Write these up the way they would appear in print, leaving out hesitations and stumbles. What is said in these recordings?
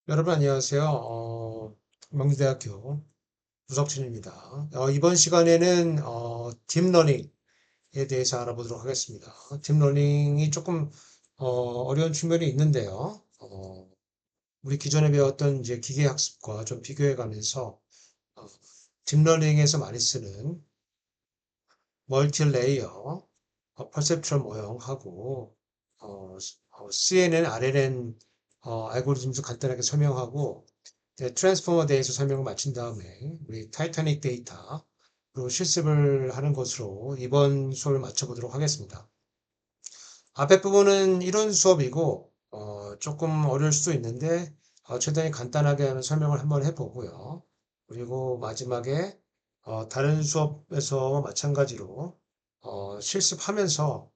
여러분 안녕하세요. 명지대학교 유석진입니다. 이번 시간에는 딥러닝에 대해서 알아보도록 하겠습니다. 딥러닝이 조금 어려운 측면이 있는데요. 우리 기존에 배웠던 이제 기계학습과 좀 비교해 가면서 어, 딥러닝에서 많이 쓰는 멀티 레이어 퍼셉트럴 모형하고 CNN, RNN 알고리즘도 간단하게 설명하고 트랜스포머에 대해서 설명을 마친 다음에 우리 타이타닉 데이터 로 실습을 하는 것으로 이번 수업을 마쳐보도록 하겠습니다. 앞에 부분은 이론 수업이고 조금 어려울 수도 있는데 최대한 간단하게 하는 설명을 한번 해보고요. 그리고 마지막에 다른 수업에서 마찬가지로 실습하면서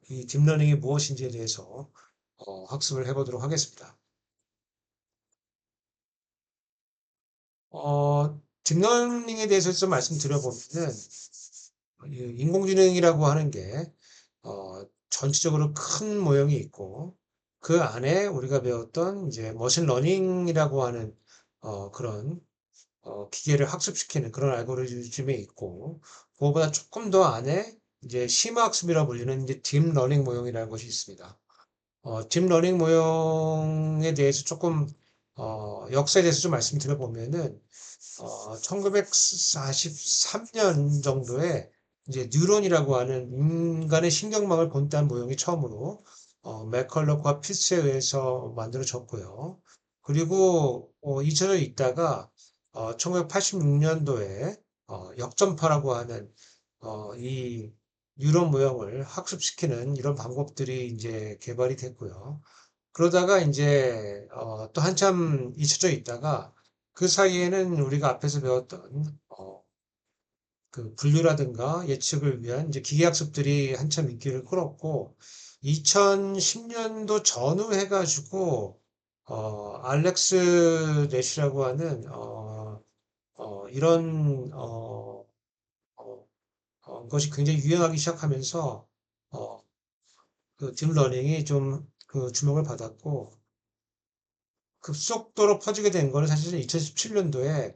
이 딥러닝이 무엇인지에 대해서 학습을 해보도록 하겠습니다. 딥러닝에 대해서 좀 말씀드려보면은 인공지능이라고 하는 게 전체적으로 큰 모형이 있고 그 안에 우리가 배웠던 이제 머신 러닝이라고 하는 그런 기계를 학습시키는 그런 알고리즘이 있고 그거보다 조금 더 안에 이제 심화학습이라고 불리는 이제 딥러닝 모형이라는 것이 있습니다. 딥러닝 모형에 대해서 조금 역사에 대해서 좀 말씀드려보면은 1943년 정도에 이제 뉴런이라고 하는 인간의 신경망을 본다는 모형이 처음으로 맥컬럭과 피츠에 의해서 만들어졌고요. 그리고 잊혀져 있다가 1986년도에 역전파라고 하는 이 뉴런 모형을 학습시키는 이런 방법들이 이제 개발이 됐고요. 그러다가 이제 또 한참 잊혀져 있다가 그 사이에는 우리가 앞에서 배웠던 그 분류라든가 예측을 위한 이제 기계학습들이 한참 인기를 끌었고 2010년도 전후 해가지고 알렉스 넷이라고 하는 이런 어, 것이 굉장히 유행하기 시작하면서 어, 그 딥러닝이 좀 그 주목을 받았고 급속도로 퍼지게 된 거는 사실은 2017년도에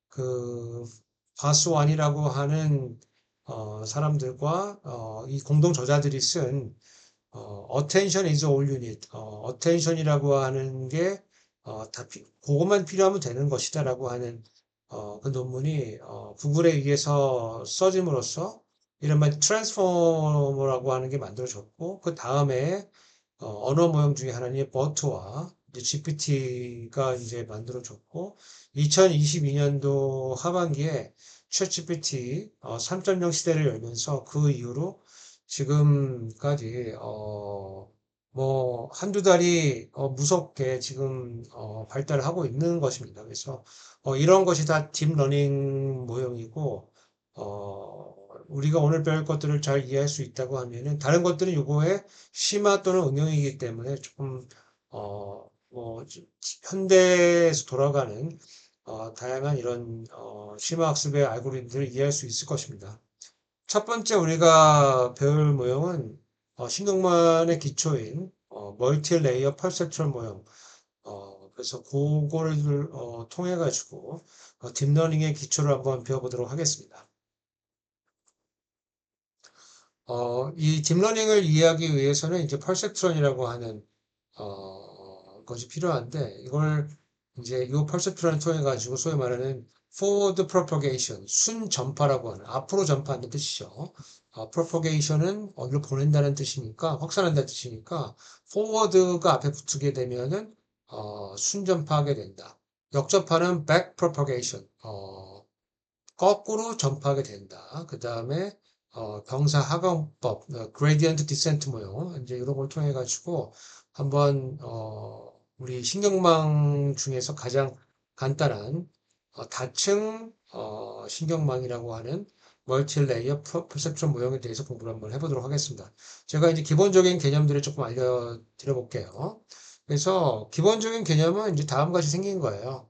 그 바스완이라고 하는 사람들과 이 공동 저자들이 쓴 Attention is all you need. Attention이라고 하는 게 그것만 필요하면 되는 것이다라고 하는 그 논문이 구글에 의해서 써짐으로써 이른바 트랜스포머라고 하는 게 만들어졌고 그 다음에 언어 모형 중에 하나인 버트와 GPT가 이제 만들어졌고 2022년도 하반기에 챗GPT 3.0 시대를 열면서 그 이후로 지금까지 뭐 한두 달이 무섭게 지금 발달을 하고 있는 것입니다. 그래서 이런 것이 다 딥러닝 모형이고 우리가 오늘 배울 것들을 잘 이해할 수 있다고 하면은 다른 것들은 요거에 심화 또는 응용이기 때문에 조금 뭐 현대에서 돌아가는 다양한 이런 심화 학습의 알고리즘들을 이해할 수 있을 것입니다. 첫 번째 우리가 배울 모형은 신경만의 기초인 멀티 레이어 퍼셉츄얼 모형. 그래서 그거를 통해 가지고 딥러닝의 기초를 한번 배워보도록 하겠습니다. 이 딥러닝을 이해하기 위해서는 이제 퍼셉트론이라고 하는 것이 필요한데 이걸 이제 이 퍼셉트론을 통해 가지고 소위 말하는 forward propagation 순 전파라고 하는 앞으로 전파하는 뜻이죠. propagation은 어디로 보낸다는 뜻이니까 확산한다는 뜻이니까 forward가 앞에 붙게 되면은 순전파하게 된다. 역전파는 back propagation 거꾸로 전파하게 된다. 그 다음에 병사 하강법, gradient descent 모형 이제 이런 걸 통해 가지고 한번 우리 신경망 중에서 가장 간단한 다층 신경망이라고 하는 멀티레이어 퍼셉션 모형에 대해서 공부를 한번 해보도록 하겠습니다. 제가 이제 기본적인 개념들을 조금 알려드려 볼게요. 그래서 기본적인 개념은 이제 다음과 같이 생긴 거예요.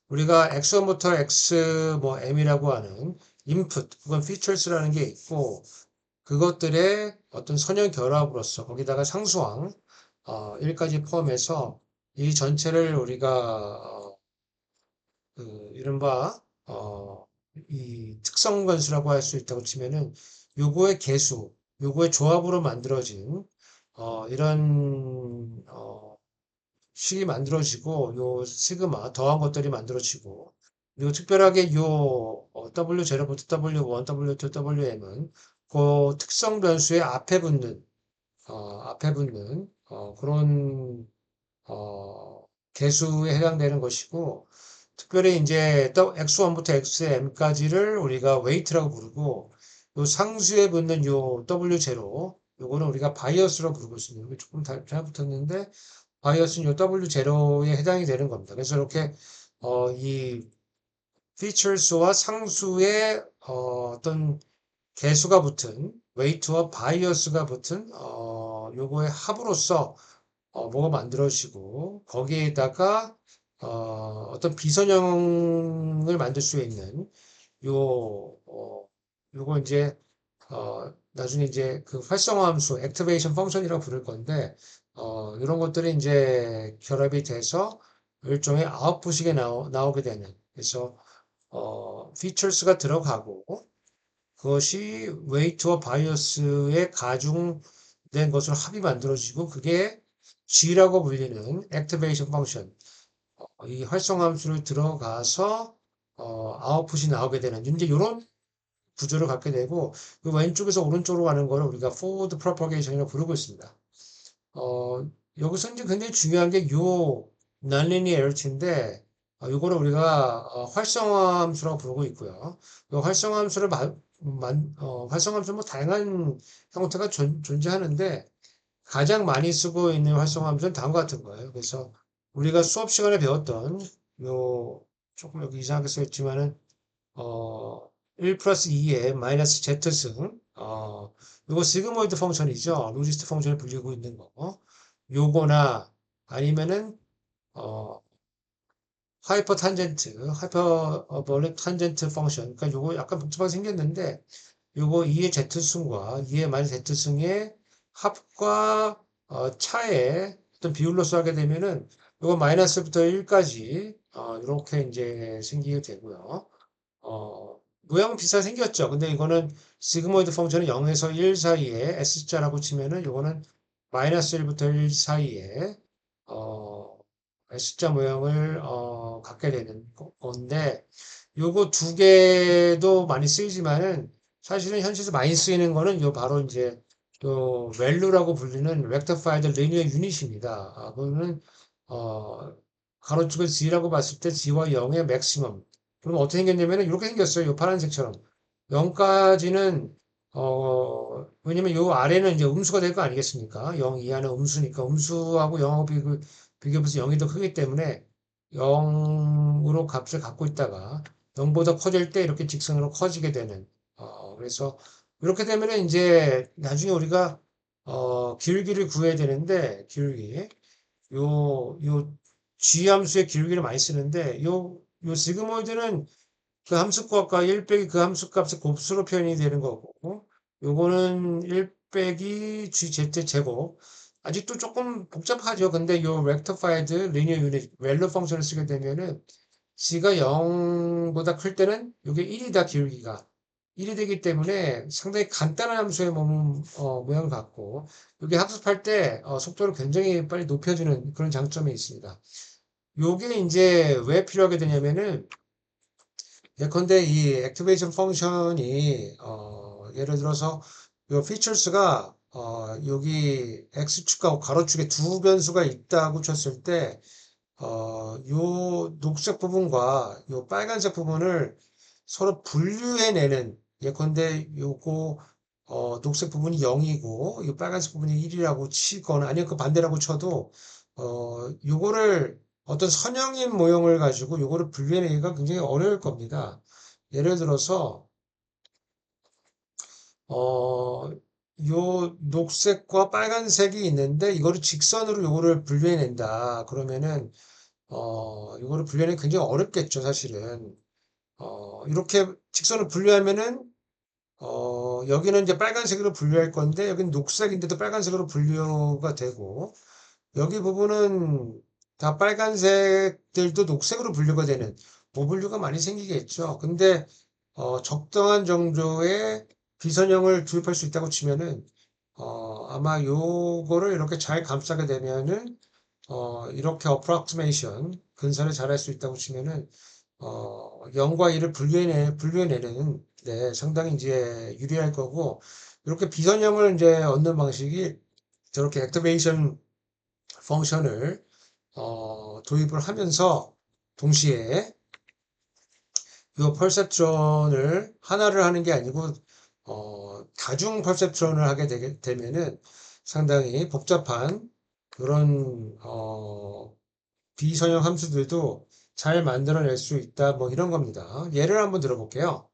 우리가 X1부터 X 뭐 M이라고 하는 input 혹은 features라는 게 있고 그것들의 어떤 선형 결합으로서 거기다가 상수항 1까지 포함해서 이 전체를 우리가 이른바 이 특성 관수라고 할 수 있다고 치면은 요거의 개수, 요거의 조합으로 만들어진 이런 식이 만들어지고 요 시그마 더한 것들이 만들어지고 그리고 특별하게 요 W0부터 W1, W2, WM은 그 특성 변수의 앞에 붙는 그런 개수에 해당되는 것이고 특별히 이제 x1부터 xm까지를 우리가 weight라고 부르고 요 상수에 붙는 요 W0 요거는 우리가 바이어스로 부르고 있습니다. 여기 조금 잘 붙었는데 바이어스는 요 W0에 해당이 되는 겁니다. 그래서 이렇게 이 features와 상수의 어떤 개수가 붙은 weight와 바이어스가 붙은 요거의 합으로서 뭐가 만들어지고 거기에다가 어떤 비선형을 만들 수 있는 요 요거 이제 나중에 이제 그 활성화 함수 액티베이션 펑션이라고 부를 건데 이런 것들이 이제 결합이 돼서 일종의 아웃풋이 나오게 되는 그래서 features가 들어가고 그것이 웨이트와 바이어스의 가중된 것으로 합이 만들어지고 그게 G라고 불리는 액티베이션 펑션 이 활성화 함수를 들어가서 아웃풋이 나오게 되는 이제 이런 구조를 갖게 되고 그 왼쪽에서 오른쪽으로 가는 거를 우리가 forward propagation이라고 부르고 있습니다. 여기서 이제 굉장히 중요한 게 요 nonlinearity인데 요거를 우리가 활성화 함수라고 부르고 있고요. 요 활성화 함수를 활성화 함수 뭐 다양한 형태가 존재하는데 가장 많이 쓰고 있는 활성화 함수는 다음과 같은 거예요. 그래서 우리가 수업 시간에 배웠던 요 조금 여기 이상하게 써있지만은 1 플러스 2의 마이너스 Z승, 요거 시그모이드 펑션이죠. 로지스트 펑션을 불리고 있는 거. 요거나 아니면은, 하이퍼볼릭 탄젠트 펑션. 그러니까 요거 약간 복잡하게 생겼는데, 요거 2의 Z승과 2의 마이너스 Z승의 합과 차의 어떤 비율로 써하게 되면은, 요거 마이너스부터 1까지, 이렇게 이제 생기게 되고요. 모양은 비슷하게 생겼죠. 근데 이거는 시그모이드 펑션은 0에서 1 사이에 S자라고 치면은 이거는 마이너스 1부터 1 사이에 어, S자 모양을 갖게 되는 건데 요거 두 개도 많이 쓰이지만은 사실은 현실에서 많이 쓰이는 거는 요 바로 이제 요 value라고 불리는 rectified linear unit입니다. 그거는 가로축을 G라고 봤을 때 G와 0의 맥시멈 그럼 어떻게 생겼냐면 이렇게 생겼어요. 요 파란색처럼. 0까지는 왜냐면 요 아래는 이제 음수가 될 거 아니겠습니까? 0 이하는 음수니까 음수하고 0하고 비교해서 0이 더 크기 때문에 0으로 값을 갖고 있다가 0보다 커질 때 이렇게 직선으로 커지게 되는 그래서 이렇게 되면은 이제 나중에 우리가 기울기를 구해야 되는데 기울기 요 G 함수의 기울기를 많이 쓰는데 요 시그모이드는 그 함수값과 1 빼기 그 함수값의 곱수로 표현이 되는 거고 요거는 1 빼기 GZ 제곱 아직도 조금 복잡하죠. 근데 요 rectified linear unit value 펑션을 쓰게 되면은 G가 0보다 클 때는 요게 1이다 기울기가 1이 되기 때문에 상당히 간단한 함수의 모양을 갖고 여기 학습할 때 속도를 굉장히 빨리 높여주는 그런 장점이 있습니다. 요게 이제 왜 필요하게 되냐면은 예컨대 이 액티베이션 펑션이 예를 들어서 요 features가 여기 x축과 가로축에 두 변수가 있다고 쳤을 때 요 녹색 부분과 요 빨간색 부분을 서로 분류해내는 예컨대 요거 녹색 부분이 0이고 이 빨간색 부분이 1이라고 치거나 아니면 그 반대라고 쳐도 요거를 어떤 선형인 모형을 가지고 요거를 분류해내기가 굉장히 어려울 겁니다. 예를 들어서 요 녹색과 빨간색이 있는데 이거를 직선으로 요거를 분류해낸다. 그러면은 이거를 분류하기 굉장히 어렵겠죠, 사실은. 이렇게 직선을 분류하면은 여기는 이제 빨간색으로 분류할 건데 여기는 녹색인데도 빨간색으로 분류가 되고 여기 부분은 다 빨간색들도 녹색으로 분류가 되는 오분류가 많이 생기겠죠. 근데 적당한 정도의 비선형을 주입할 수 있다고 치면은 아마 요거를 이렇게 잘 감싸게 되면은 이렇게 approximation 근사를 잘할 수 있다고 치면은 0과 1을 분류해내는 데 상당히 이제 유리할 거고, 이렇게 비선형을 이제 얻는 방식이 저렇게 액티베이션 펑션을 도입을 하면서 동시에 이 퍼셉트론을 하나를 하는 게 아니고 다중 퍼셉트론을 하게 되면은 상당히 복잡한 그런 비선형 함수들도 잘 만들어낼 수 있다, 뭐 이런 겁니다. 예를 한번 들어볼게요.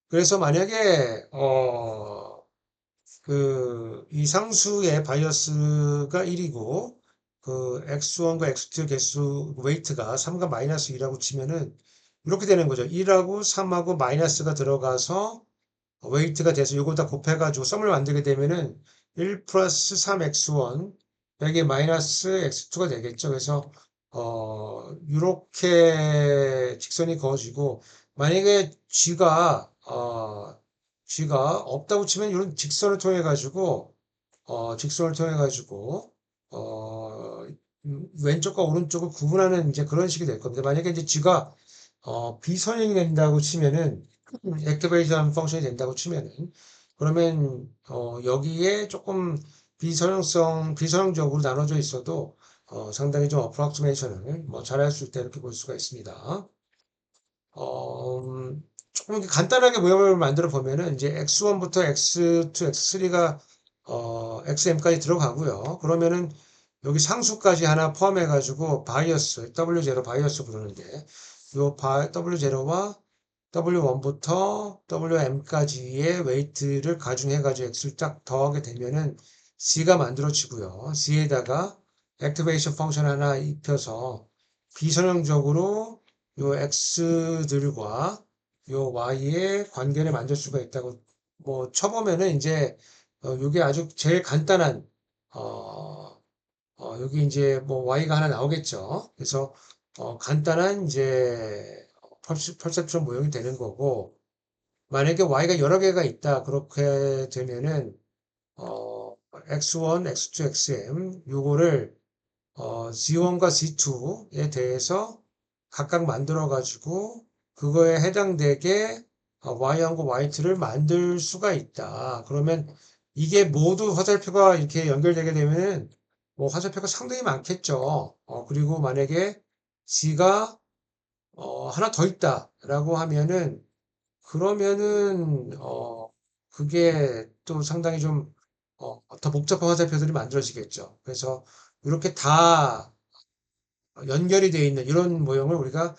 그래서 만약에 이 상수의 바이어스가 1이고 그 x1과 x2 개수 웨이트가 3과 마이너스 2라고 치면은 이렇게 되는 거죠. 1하고 3하고 마이너스가 들어가서 웨이트가 돼서 이거 다 곱해가지고 썸을 만들게 되면은 1 플러스 3x1 여기 마이너스 x2가 되겠죠. 그래서 이렇게 직선이 그어지고, 만약에 g가 없다고 치면 이런 직선을 통해 가지고 왼쪽과 오른쪽을 구분하는 이제 그런 식이 될 겁니다. 만약에 이제 g가 비선형이 된다고 치면은, 액티베이션 펑션이 된다고 치면은, 그러면 여기에 조금 비선형적으로 나눠져 있어도 상당히 좀 어프로크시메이션을 뭐 잘할 수 있다, 이렇게 볼 수가 있습니다. 조금 이렇게 간단하게 모형을 만들어 보면은 이제 x1부터 x2, x3가 xm까지 들어가고요. 그러면은 여기 상수까지 하나 포함해 가지고 바이어스 W0 바이어스 부르는데, 요 W0와 W1부터 WM까지의 웨이트를 가중해 가지고 x를 딱 더하게 되면은 C가 만들어지고요. C에다가 액티베이션 펑션 하나 입혀서 비선형적으로 요 x들과 요 y의 관계를 만들 수가 있다고 뭐 쳐보면은 이제 요게 아주 제일 간단한 여기 이제 뭐 y가 하나 나오겠죠. 그래서 간단한 이제 퍼셉션 모형이 되는 거고, 만약에 y가 여러 개가 있다 그렇게 되면은 x1, x2, xm 요거를 C1과 C2에 대해서 각각 만들어 가지고 그거에 해당되게 Y1과 Y2를 만들 수가 있다. 그러면 이게 모두 화살표가 이렇게 연결되게 되면 뭐 화살표가 상당히 많겠죠. 그리고 만약에 C가 하나 더 있다라고 하면은, 그러면은 그게 또 상당히 좀 더 복잡한 화살표들이 만들어지겠죠. 그래서 이렇게 다 연결이 되어 있는 이런 모형을 우리가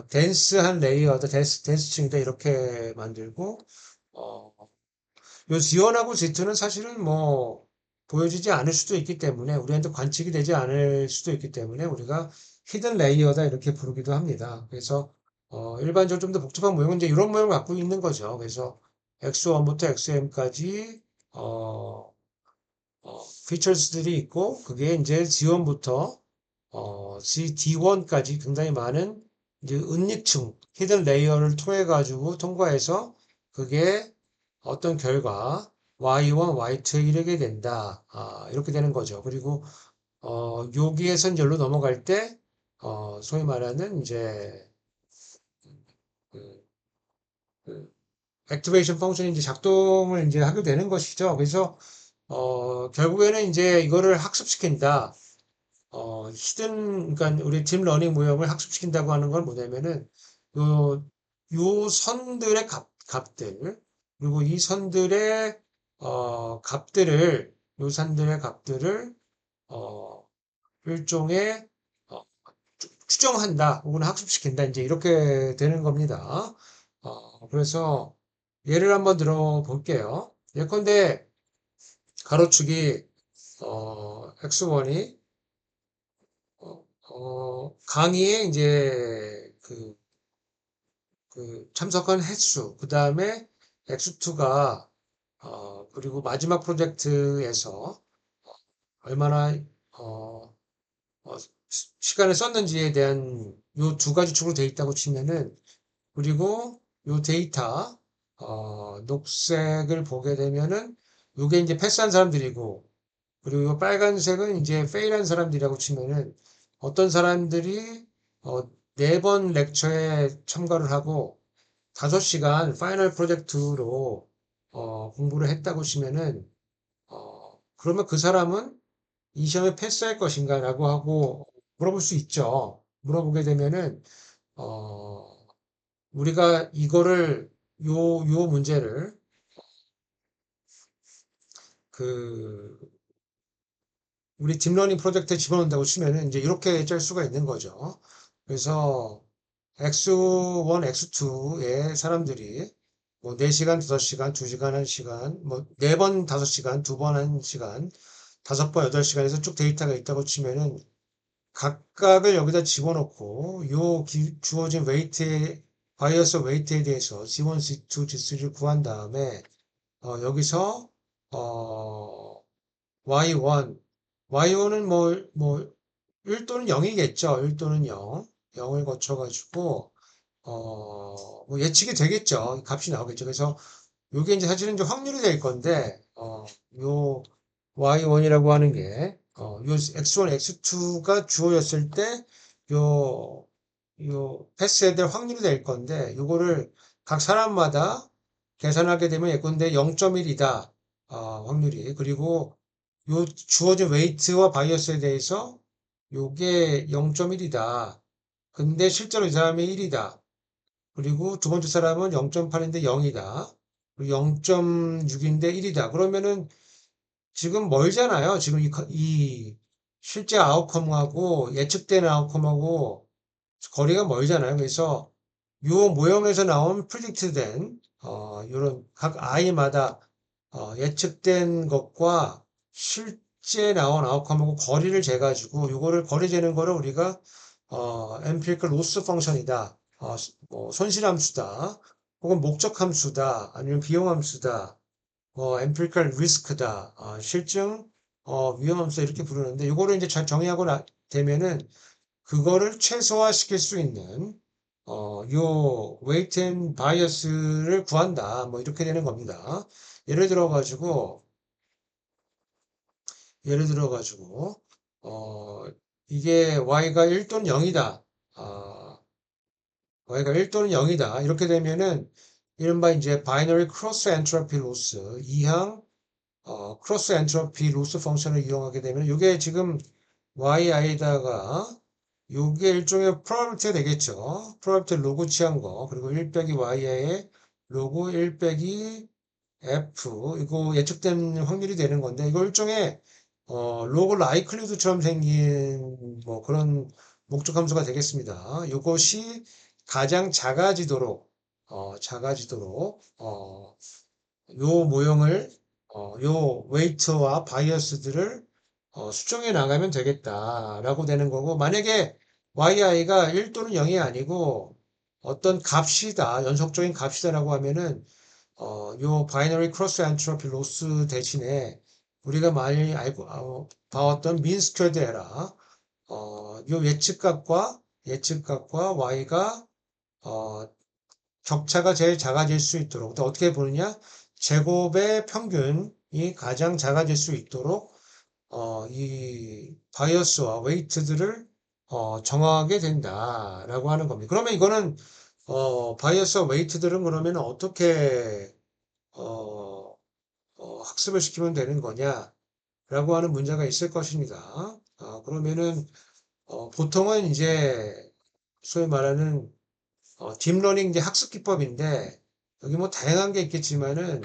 덴스한 레이어드, 덴스층이다 이렇게 만들고, 어, 요 지원하고 G2는 사실은 뭐 보여지지 않을 수도 있기 때문에, 우리한테 관측이 되지 않을 수도 있기 때문에 우리가 히든 레이어다 이렇게 부르기도 합니다. 그래서 일반적으로 좀 더 복잡한 모형은 이제 이런 모형을 갖고 있는 거죠. 그래서 X1부터 XM까지 어, 피처스들이 있고, 그게 이제 G1부터 GD1까지 굉장히 많은 이제 은닉층, 히든 레이어를 통해 가지고 통과해서 그게 어떤 결과 Y1, Y2에 이르게 된다. 이렇게 되는 거죠. 그리고 여기에서 이제로 넘어갈 때 소위 말하는 이제 그, 그 액티베이션 펑션이 이제 작동을 이제 하게 되는 것이죠. 그래서 결국에는 이제 이거를 학습시킨다. 그러니까 우리 딥러닝 모형을 학습시킨다고 하는 건 뭐냐면은, 요, 요 선들의 값들, 그리고 이 선들의, 요 선들의 값들을, 어, 일종의, 어, 추정한다, 혹은 학습시킨다, 이제 이렇게 되는 겁니다. 그래서 예를 한번 들어볼게요. 예컨대, 가로축이, x1이 강의에 이제 그 참석한 횟수, 그 다음에 X2가, 그리고 마지막 프로젝트에서 얼마나, 시간을 썼는지에 대한 요 두 가지 축으로 돼 있다고 치면은, 그리고 요 데이터, 녹색을 보게 되면은 요게 이제 패스한 사람들이고, 그리고 요 빨간색은 이제 페일한 사람들이라고 치면은 어떤 사람들이 네 번 렉처에 참가를 하고 5시간 파이널 프로젝트로 공부를 했다고 치면은 그러면 그 사람은 이 시험에 패스할 것인가라고 하고 물어볼 수 있죠. 물어보게 되면은 어, 우리가 이거를 요 문제를 그 우리 딥러닝 프로젝트에 집어넣는다고 치면은 이제 이렇게 짤 수가 있는 거죠. 그래서 X1, X2의 사람들이 뭐 4시간, 5시간, 2시간, 1시간, 뭐 4번 5시간, 2번 1시간, 5번 8시간에서 쭉 데이터가 있다고 치면은 각각을 여기다 집어넣고 요 주어진 웨이트에 바이어스 웨이트에 대해서 G1, G2, G3를 구한 다음에 여기서 어 Y1, Y1은 뭐 1 또는 0이겠죠. 1 또는 0, 0을 거쳐가지고 뭐 예측이 되겠죠. 값이 나오겠죠. 그래서 요게 이제 사실은 이제 확률이 될 건데 요 Y1이라고 하는 게 요 X1, X2가 주어졌을 때 요 패스해야 될 확률이 될 건데 요거를 각 사람마다 계산하게 되면 예컨대 0.1이다. 확률이. 그리고 요 주어진 웨이트와 바이어스에 대해서 요게 0.1이다. 근데 실제로 이 사람이 1이다. 그리고 두 번째 사람은 0.8인데 0이다. 그리고 0.6인데 1이다. 그러면은 지금 멀잖아요. 지금 이 실제 아웃컴하고 예측된 아웃컴하고 거리가 멀잖아요. 그래서 요 모형에서 나온 프리딕트된 요런 각 아이마다 예측된 것과 실제 나온 아웃컴하고 거리를 재가지고 요거를 거리 재는 거를 우리가 empirical loss 펑션이다. 뭐 손실함수다. 혹은 목적함수다. 아니면 비용함수다. empirical risk다. 실증 위험함수 이렇게 부르는데 요거를 이제 잘 정의하고 되면은 그거를 최소화시킬 수 있는 요 weight and bias를 구한다. 뭐 이렇게 되는 겁니다. 예를 들어 가지고 예를 들어 가지고 어 이게 y가 1 또는 0이다. y가 1 또는 0이다. 이렇게 되면은 이른바 이제 binary cross entropy loss 이항 크로스 엔트로피 로스 펑션을 이용하게 되면 이게 지금 yi에다가 이게 일종의 프로바빌티가 되겠죠. 프로바빌티 로그 취한 거 그리고 1 빼기 yi의 로그 1 빼기 f 이거 예측된 확률이 되는 건데 이거 일종의 로그 라이클리드처럼 생긴 뭐 그런 목적 함수가 되겠습니다. 이것이 가장 작아지도록 요 모형을 요 웨이트와 바이어스들을 수정해 나가면 되겠다라고 되는 거고 만약에 yi가 1 또는 0이 아니고 어떤 값이다 연속적인 값이다라고 하면은 요 바이너리 크로스 엔트로피 로스 대신에 우리가 많이 알고 봐왔던 민 스퀘어드 에러 요 예측값과 y가 어, 격차가 제일 작아질 수 있도록 또 어떻게 보느냐 제곱의 평균이 가장 작아질 수 있도록 이 바이어스와 웨이트들을 정하게 된다라고 하는 겁니다. 그러면 이거는 바이어스와 웨이트들은 그러면 어떻게 어, 학습을 시키면 되는 거냐라고 하는 문제가 있을 것입니다. 그러면은 보통은 이제 소위 말하는 딥러닝 이제 학습 기법인데 여기 뭐 다양한 게 있겠지만은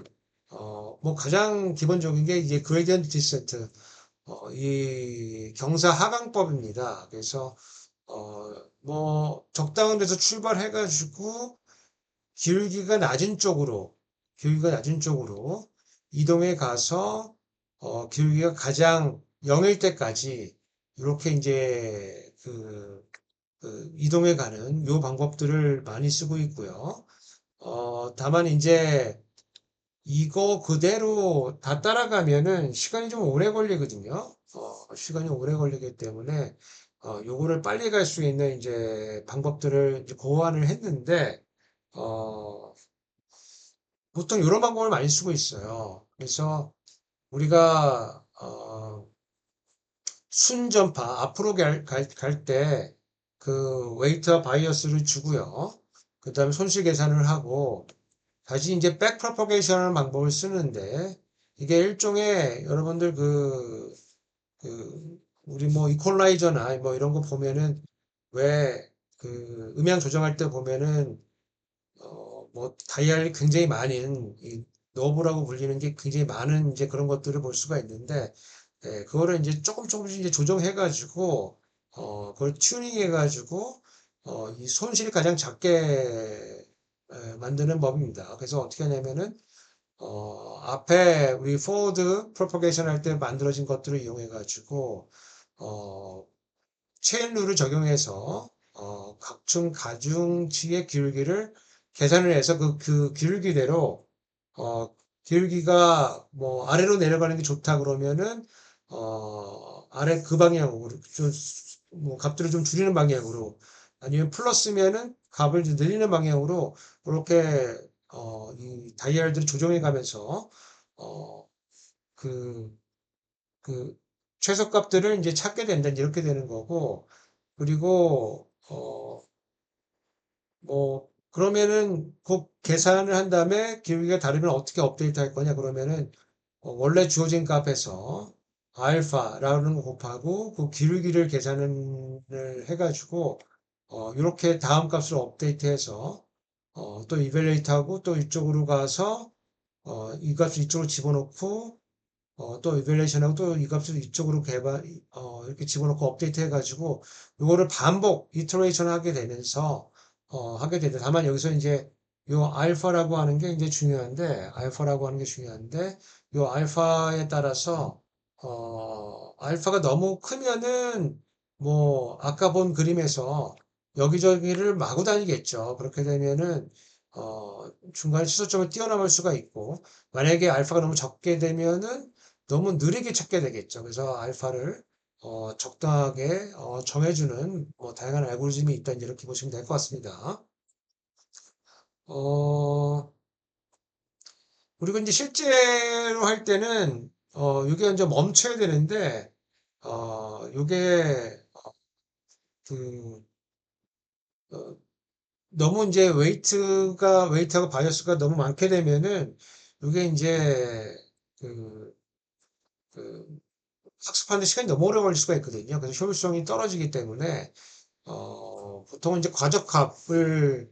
뭐 가장 기본적인 게 이제 그레디언트 디센트 이 경사 하강법입니다. 그래서 뭐 적당한 데서 출발해 가지고 기울기가 낮은 쪽으로 이동해 가서 기울기가 가장 0일 때까지 이렇게 이제 이동해 가는 요 방법들을 많이 쓰고 있고요. 다만 이제 이거 그대로 다 따라가면은 시간이 좀 오래 걸리거든요. 시간이 오래 걸리기 때문에 요거를 빨리 갈 수 있는 이제 방법들을 이제 고안을 했는데, 어, 보통 이런 방법을 많이 쓰고 있어요. 그래서 우리가, 순전파, 앞으로 갈 때, 그, 웨이트와 바이어스를 주고요. 그 다음에 손실 계산을 하고, 다시 이제 백 프로퍼게이션 하는 방법을 쓰는데, 이게 일종의 여러분들 우리 뭐 이퀄라이저나 뭐 이런 거 보면은, 왜 그 음향 조정할 때 보면은, 뭐 다이얼이 굉장히 많은, 이 너브라고 불리는 게 굉장히 많은 이제 그런 것들을 볼 수가 있는데, 그거를 이제 조금씩 이제 조정해가지고, 그걸 튜닝해가지고, 이 손실이 가장 작게 만드는 법입니다. 그래서 어떻게 하냐면은, 앞에 우리 포워드 프로퍼게이션 할 때 만들어진 것들을 이용해가지고, 어, 체인 룰을 적용해서, 각층 가중치의 기울기를 계산을 해서 그 기울기대로, 어, 기울기가 뭐 아래로 내려가는 게 좋다 그러면은, 아래 그 방향으로, 뭐 값들을 좀 줄이는 방향으로, 아니면 플러스면은 값을 좀 늘리는 방향으로, 그렇게, 이 다이얼들을 조정해 가면서, 어, 그, 그, 최소값들을 이제 찾게 된다, 이렇게 되는 거고, 그리고, 뭐, 그러면은 그 계산을 한 다음에 기울기가 다르면 어떻게 업데이트 할 거냐, 그러면은, 원래 주어진 값에서 알파라는 거 곱하고 그 기울기를 계산을 해가지고 이렇게 다음 값을 업데이트해서 또 이벨레이트 하고 또 이쪽으로 가서 이 값을 이쪽으로 집어넣고 또 이벨레이션하고 또 이 값을 이쪽으로 이렇게 집어넣고 업데이트 해가지고 이거를 반복 이터레이션 하게 되면서 하게 되는데 다만 여기서 이제 요 알파라고 하는 게 이제 중요한데 알파라고 하는 게 중요한데 요 알파에 따라서 알파가 너무 크면은 뭐 아까 본 그림에서 여기저기를 마구 다니겠죠. 그렇게 되면은 중간에 취소점을 뛰어넘을 수가 있고 만약에 알파가 너무 적게 되면은 너무 느리게 찾게 되겠죠. 그래서 알파를 적당하게 정해주는 뭐 다양한 알고리즘이 있다 이렇게 보시면 될 것 같습니다. 어, 그리고 이제 실제로 할 때는 이게 이제 멈춰야 되는데 이게 그 어, 너무 이제 웨이트하고 바이어스가 너무 많게 되면은 이게 이제 그, 그 학습하는데 시간이 너무 오래 걸릴 수가 있거든요. 그래서 효율성이 떨어지기 때문에 보통은 이제 과적합을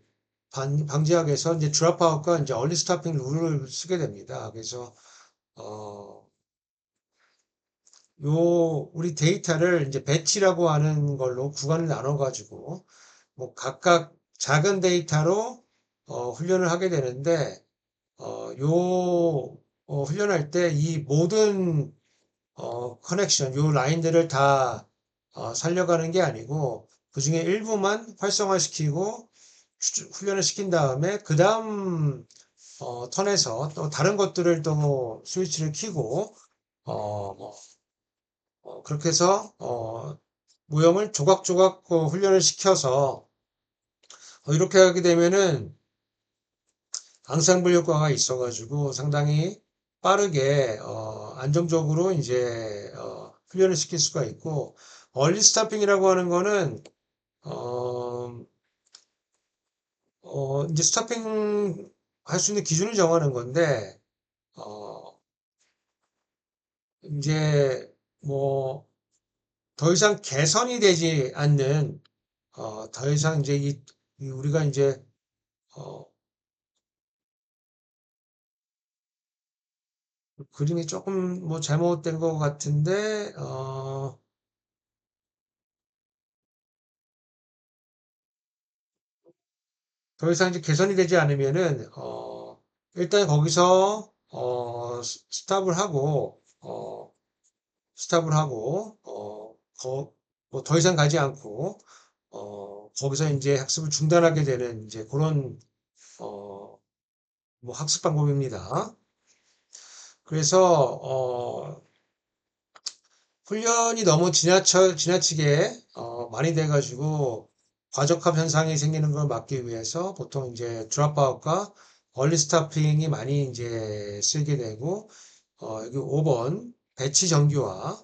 방지하기 위해서 이제 드랍아웃과 이제 얼리 스타핑 룰을 쓰게 됩니다. 그래서 어, 우리 데이터를 이제 배치라고 하는 걸로 구간을 나눠 가지고 뭐 각각 작은 데이터로 훈련을 하게 되는데 훈련할 때 이 모든 커넥션, 요 라인들을 다 살려가는 게 아니고 그 중에 일부만 활성화시키고 훈련을 시킨 다음에 그 다음 턴에서 또 다른 것들을 또 스위치를 켜고 뭐, 그렇게 해서 모형을 조각조각 훈련을 시켜서 이렇게 하게 되면은 앙상블 효과가 있어가지고 상당히 빠르게 안정적으로 이제 훈련을 시킬 수가 있고 얼리 스타핑이라고 하는 거는 어, 이제 스타핑 할 수 있는 기준을 정하는 건데 어, 이제 뭐 더 이상 개선이 되지 않는 더 이상 이제 이 우리가 이제 어, 그림이 조금 뭐 잘못된 것 같은데 더 이상 이제 개선이 되지 않으면은 일단 거기서 스탑을 하고 뭐 더 이상 가지 않고 거기서 이제 학습을 중단하게 되는 이제 그런 어, 뭐 학습 방법입니다. 그래서 훈련이 너무 지나치게 많이 돼가지고 과적합 현상이 생기는 걸 막기 위해서 보통 이제 드롭아웃과 얼리 스타핑이 많이 이제 쓰게 되고, 여기 5번 배치 정규화,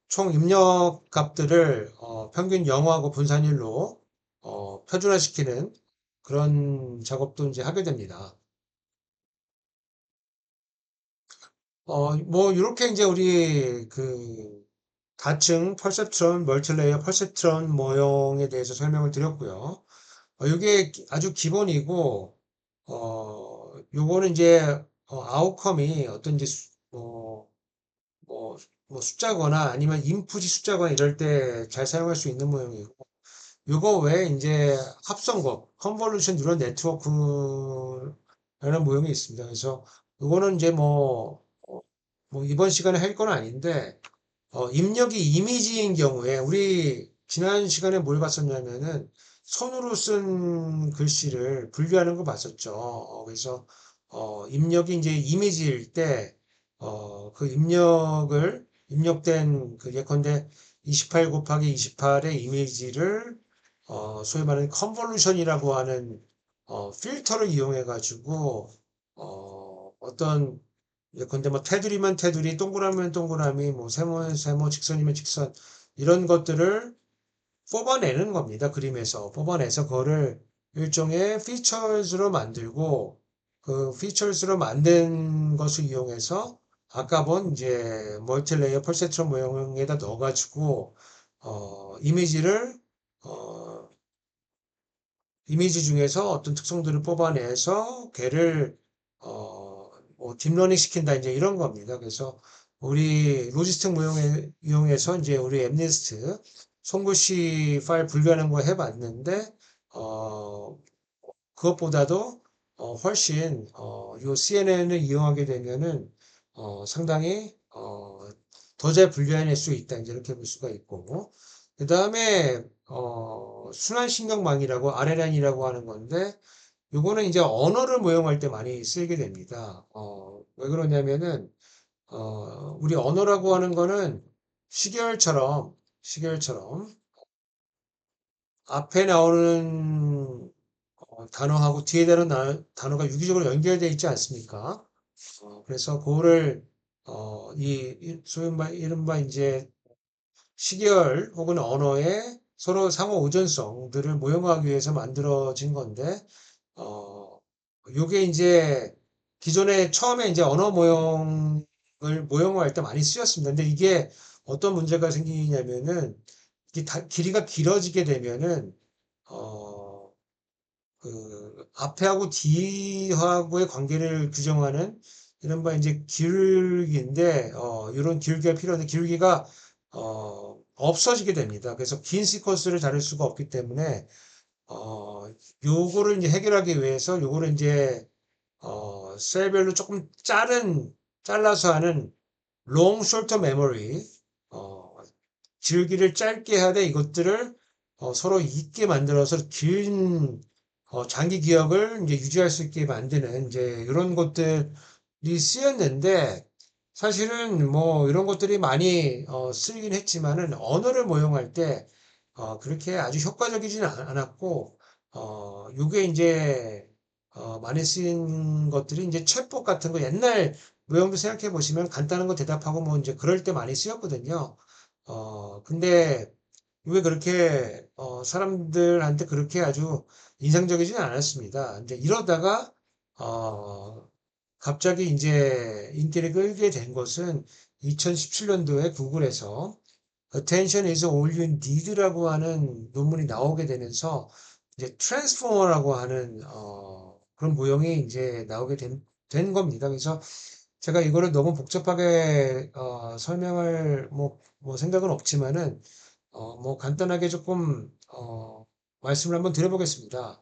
총 입력 값들을 평균 영어하고 분산일로 표준화시키는 그런 작업도 이제 하게 됩니다. 뭐 이렇게 이제 우리 그 다층 퍼셉트론, 멀티레이어 퍼셉트론 모형에 대해서 설명을 드렸고요. 이게 아주 기본이고, 요거는 이제 아웃컴이 어떤 이제 뭐, 뭐 숫자거나 아니면 인풋이 숫자거나 이럴 때 잘 사용할 수 있는 모형이고, 요거 외에 이제 합성법, 컨볼루션 뉴럴 네트워크라는 모형이 있습니다. 그래서 요거는 이제 뭐 이번 시간에 할 건 아닌데, 입력이 이미지인 경우에 우리 지난 시간에 뭘 봤었냐면은 손으로 쓴 글씨를 분류하는 거 봤었죠. 그래서 입력이 이제 이미지일 때 그 입력된 그 예컨대 28 곱하기 28의 이미지를 소위 말하는 컨볼루션이라고 하는 필터를 이용해 가지고 어떤 예컨대 뭐 테두리면 테두리, 동그라미면 동그라미, 뭐 세모면 세모, 직선이면 직선 이런 것들을 뽑아내는 겁니다. 그림에서 뽑아내서 그거를 일종의 피처스로 만들고 그 피처스로 만든 것을 이용해서 아까 본 이제 멀티레이어 펄세트론 모형에다 넣어가지고 이미지를 어, 이미지 중에서 어떤 특성들을 뽑아내서 걔를 뭐 딥러닝 시킨다 이제 이런 겁니다. 그래서 우리 로지스틱 모형에 이용해서 이제 우리 엠니스트 송글씨 파일 분류하는 거 해봤는데 그것보다도 훨씬 요 CNN을 이용하게 되면은 상당히 더 잘 분류해낼 수 있다 이제 이렇게 볼 수가 있고 그 다음에 순환신경망이라고 RNN이라고 하는 건데 요거는 이제 언어를 모형할 때 많이 쓰이게 됩니다. 왜 그러냐면은 우리 언어라고 하는 거는 시계열처럼 앞에 나오는 단어하고 뒤에 나오는 단어가 유기적으로 연결되어 있지 않습니까? 그래서 그거를 소위 이른바 이제 시계열 혹은 언어의 서로 상호 의존성들을 모형하기 위해서 만들어진 건데, 어, 요게 이제 기존에 처음에 이제 언어 모형을 모형화할 때 많이 쓰였습니다. 근데 이게 어떤 문제가 생기냐면은 이게 길이가 길어지게 되면은 어, 그 앞에하고 뒤하고의 관계를 규정하는 이른바 이제 기울기인데 이런 기울기가 필요한데 기울기가 없어지게 됩니다. 그래서 긴 시퀀스를 다룰 수가 없기 때문에 요거를 이제 해결하기 위해서 요거를 이제 셀별로 조금 잘라서 하는 long shorter memory 줄기를 짧게 하되 이것들을 서로 잊게 만들어서 긴 장기 기억을 이제 유지할 수 있게 만드는 이제 이런 것들이 쓰였는데 사실은 뭐 이런 것들이 많이 쓰이긴 했지만은 언어를 모형할 때 그렇게 아주 효과적이지는 않았고 요게 이제 많이 쓰인 것들이 이제 챗봇 같은 거 옛날 모형도 생각해 보시면 간단한 거 대답하고 뭐 이제 그럴 때 많이 쓰였거든요. 근데 왜 그렇게 사람들한테 그렇게 아주 인상적이지는 않았습니다. 이제 이러다가 어, 갑자기 이제 인기를 끌게 된 것은 2017년도에 구글에서 Attention is all you need라고 하는 논문이 나오게 되면서 이제 트랜스포머라고 하는 그런 모형이 이제 나오게 된 겁니다. 그래서 제가 이거를 너무 복잡하게 설명할 뭐 생각은 없지만은 뭐 간단하게 조금 말씀을 한번 드려보겠습니다.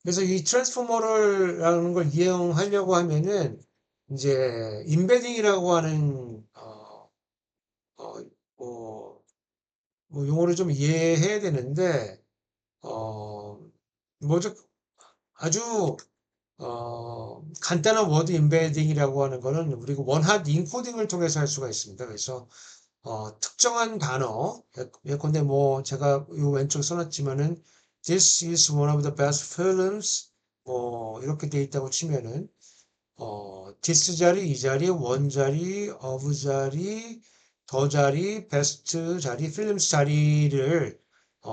그래서 이 트랜스포머라는 걸 이용하려고 하면은 이제 임베딩이라고 하는 어, 뭐, 뭐 용어를 좀 이해해야 되는데 뭐죠? 아주 간단한 워드 임베딩이라고 하는 거는 우리가 원하드 인코딩을 통해서 할 수가 있습니다. 그래서 특정한 단어, 예컨대 뭐 제가 요 왼쪽 써놨지만은 This is one of the best films 뭐 이렇게 돼 있다고 치면은 this 자리, 이 자리, 원 자리, of 자리, 더 자리, 베스트 자리, 필름스 자리를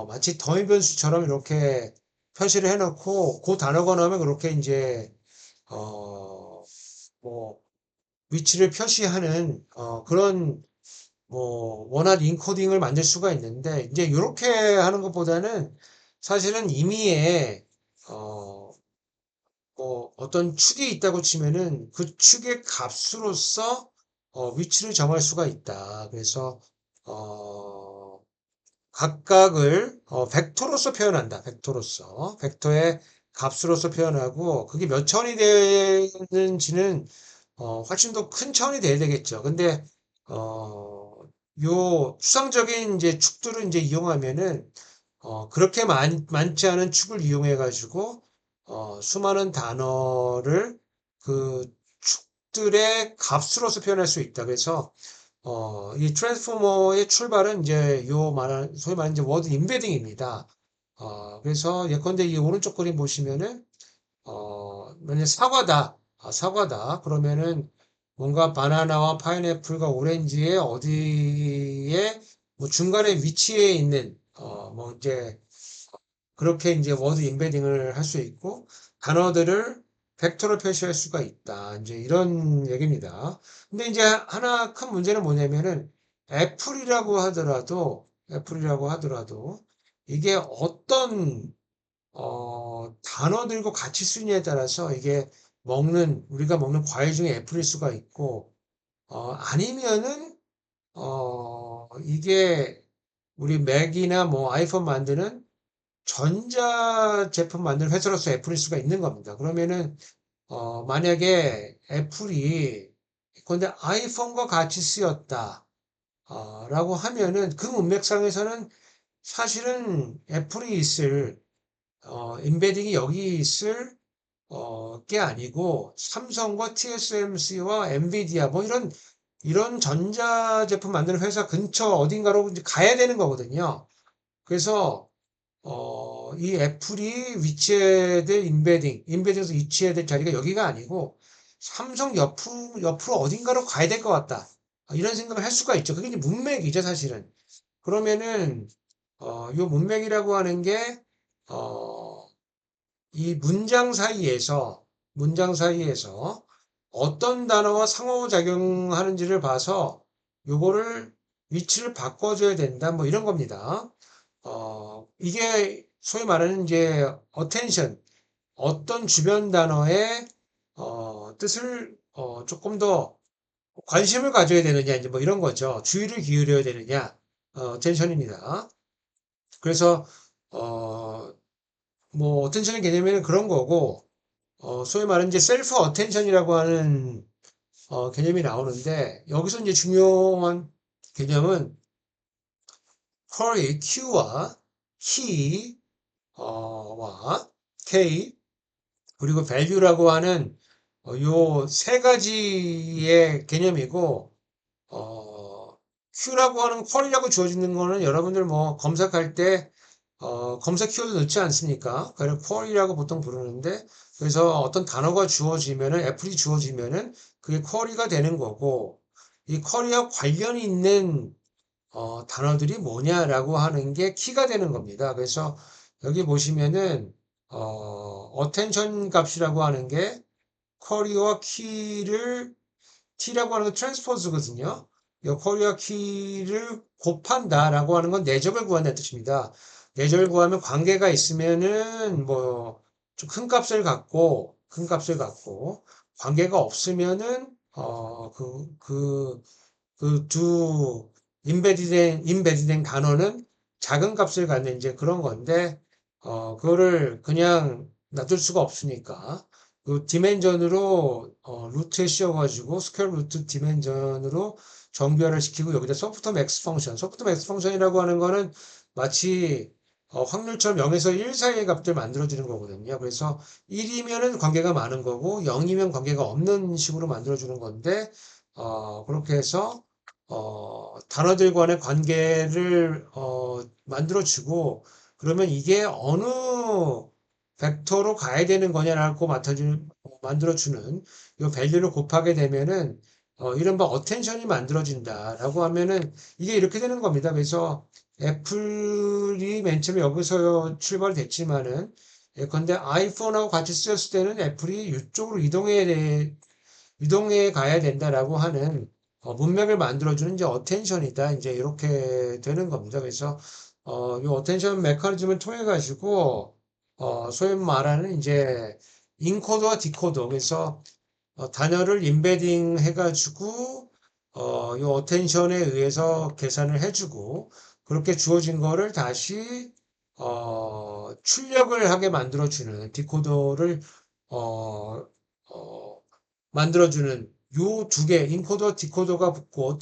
마치 더미 변수처럼 이렇게 표시를 해놓고 그 단어가 나오면 그렇게 이제 뭐 위치를 표시하는 그런 뭐 원활 인코딩을 만들 수가 있는데 이제 이렇게 하는 것보다는 사실은 임의의 뭐 어떤 축이 있다고 치면은 그 축의 값으로서 위치를 정할 수가 있다. 그래서 어, 각각을 벡터로서 표현한다. 벡터로서 벡터의 값으로서 표현하고 그게 몇 차원이 되는지는 훨씬 더 큰 차원이 돼야 되겠죠. 근데 요 추상적인 이제 축들을 이제 이용하면은 그렇게 많지 않은 축을 이용해 가지고 수많은 단어를 그 축들의 값으로서 표현할 수 있다. 그래서 이 트랜스포머의 출발은 이제 소위 말하는 이제 워드 임베딩입니다. 그래서 예컨대 이 오른쪽 그림 보시면은 만약 사과다, 사과다. 그러면은 뭔가 바나나와 파인애플과 오렌지의 어디에 뭐 중간에 위치해 있는 뭐 이제 그렇게 이제 워드 임베딩을 할 수 있고 단어들을 벡터로 표시할 수가 있다. 이제 이런 얘기입니다. 근데 이제 하나 큰 문제는 뭐냐면은 애플이라고 하더라도 이게 어떤 단어들과 같이 쓰느냐에 따라서 이게 우리가 먹는 과일 중에 애플일 수가 있고 아니면은 이게 우리 맥이나 뭐 아이폰 만드는 전자 제품 만드는 회사로서 애플일 수가 있는 겁니다. 그러면은 만약에 애플이 근데 아이폰과 같이 쓰였다 라고 하면은 그 문맥상에서는 사실은 애플이 있을 임베딩이 여기 있을 게 아니고 삼성과 TSMC와 엔비디아 뭐 이런 전자 제품 만드는 회사 근처 어딘가로 이제 가야 되는 거거든요. 그래서 이 애플이 위치해야 될 임베딩에서 위치해야 될 자리가 여기가 아니고 삼성 옆으로 어딘가로 가야 될 것 같다. 이런 생각을 할 수가 있죠. 그게 이제 문맥이죠, 사실은. 그러면은, 요 문맥이라고 하는 게, 이 문장 사이에서 어떤 단어와 상호작용하는지를 봐서 요거를 위치를 바꿔줘야 된다. 뭐 이런 겁니다. 이게 소위 말하는 이제 attention, 어떤 주변 단어의 뜻을 조금 더 관심을 가져야 되느냐, 이제 뭐 이런 거죠. 주의를 기울여야 되느냐, attention입니다. 그래서 뭐 attention의 개념에는 그런 거고, 소위 말하는 이제 self attention이라고 하는 개념이 나오는데 여기서 이제 중요한 개념은 쿼리 Q와 he 와 K 그리고 value라고 하는 요 세 가지의 개념이고 Q라고 하는 쿼리라고 주어지는 거는 여러분들 뭐 검색할 때 검색 키워드 넣지 않습니까? 그래서 쿼리라고 보통 부르는데 그래서 어떤 단어가 주어지면은 애플이 주어지면은 그게 쿼리가 되는 거고 이 쿼리와 관련이 있는 단어들이 뭐냐라고 하는 게 키가 되는 겁니다. 그래서 여기 보시면은 attention 값이라고 하는 게 쿼리와 키를 t라고 하는 건 트랜스포즈거든요. 이 쿼리와 키를 곱한다라고 하는 건 내적을 구한다는 뜻입니다. 내적을 구하면 관계가 있으면은 뭐 좀 큰 값을 갖고 관계가 없으면은 그 두 임베디된 단어는 작은 값을 갖는 이제 그런 건데 그거를 그냥 놔둘 수가 없으니까 그 디멘전으로 루트에 씌워가지고 스퀘어 루트 디멘전으로 정비화를 시키고 여기다 소프트 맥스 펑션이라고 하는 거는 마치 확률처럼 0에서 1 사이의 값들 만들어주는 거거든요. 그래서 1이면은 관계가 많은 거고 0이면 관계가 없는 식으로 만들어주는 건데 그렇게 해서 단어들 간의 관계를 만들어주고 그러면 이게 어느 벡터로 가야 되는 거냐라고 만들어주는 이 밸류를 곱하게 되면은 이른바 어텐션이 만들어진다라고 하면은 이게 이렇게 되는 겁니다. 그래서 애플이 맨 처음에 여기서 출발됐지만은 예컨대 아이폰하고 같이 쓰였을 때는 애플이 이쪽으로 이동해 가야 된다라고 하는 문맥을 만들어주는 이제 어텐션이다. 이제 이렇게 되는 겁니다. 그래서 이 어텐션 메커니즘을 통해 가지고 소위 말하는 이제 인코더와 디코더 그래서 단어를 임베딩 해가지고 이 어텐션에 의해서 계산을 해주고 그렇게 주어진 거를 다시 출력을 하게 만들어주는 디코더를 어, 어, 만들어주는 요 두 개, 인코더, 디코더가 붙고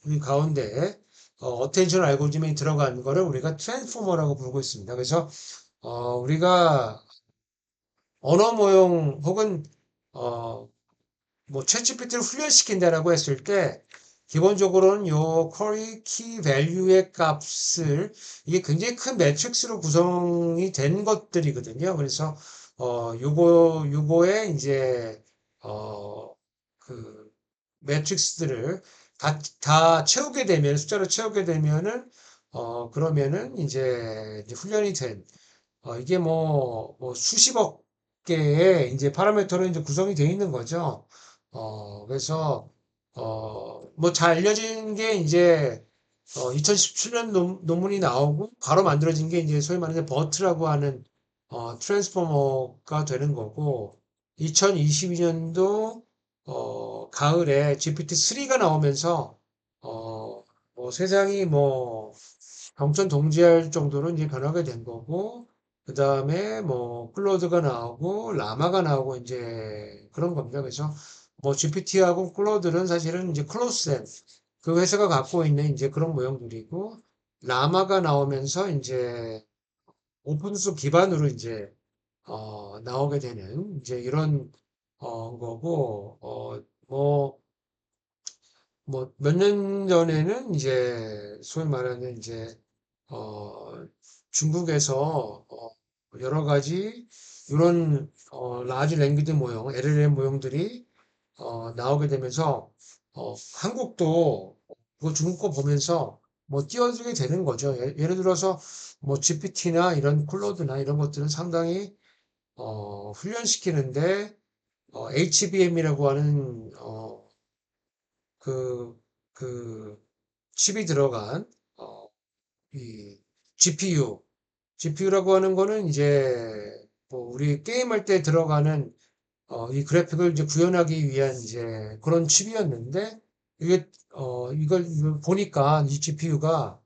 이 가운데 어텐션 알고리즘이 들어간 거를 우리가 트랜스포머라고 부르고 있습니다. 그래서 우리가 언어 모형 혹은 어, 뭐 챗GPT를 훈련시킨다라고 했을 때 기본적으로는 요 쿼리 키 밸류의 값을 이게 굉장히 큰 매트릭스로 구성이 된 것들이거든요. 그래서 요거에 이제 그 매트릭스들을 다 채우게 되면 숫자로 채우게 되면은 그러면은 이제 훈련이 된 이게 뭐 수십억 개의 이제 파라미터로 이제 구성이 되어 있는 거죠. 그래서 뭐 잘 알려진 게 이제 2017년 논문이 나오고 바로 만들어진 게 이제 소위 말하는 버트라고 하는 트랜스포머가 되는 거고 2022년도 가을에 GPT-3가 나오면서 뭐 세상이 뭐 경천동지할 정도로 이제 변하게 된 거고, 그 다음에 뭐 클로드가 나오고, 라마가 나오고 이제 그런 겁니다. 그래서 뭐 GPT하고 클로드는 사실은 이제 클로스된 그 회사가 갖고 있는 이제 그런 모형들이고, 라마가 나오면서 이제 오픈소스 기반으로 이제 나오게 되는 이제 이런 거고, 뭐 몇 년 전에는 이제 소위 말하는 이제 어, 중국에서 여러 가지 이런 라지 랭귀지 모형, LLM 모형들이 나오게 되면서 한국도 그 중국 거 보면서 뭐 뛰어들게 되는 거죠. 예를 들어서 뭐 GPT나 이런 클로드나 이런 것들은 상당히 훈련시키는데 HBM이라고 하는 그, 그 칩이 들어간 이 GPU라고 하는 거는 이제 뭐 우리 게임할 때 들어가는 이 그래픽을 이제 구현하기 위한 이제 그런 칩이었는데 이게 이걸 보니까 이 GPU가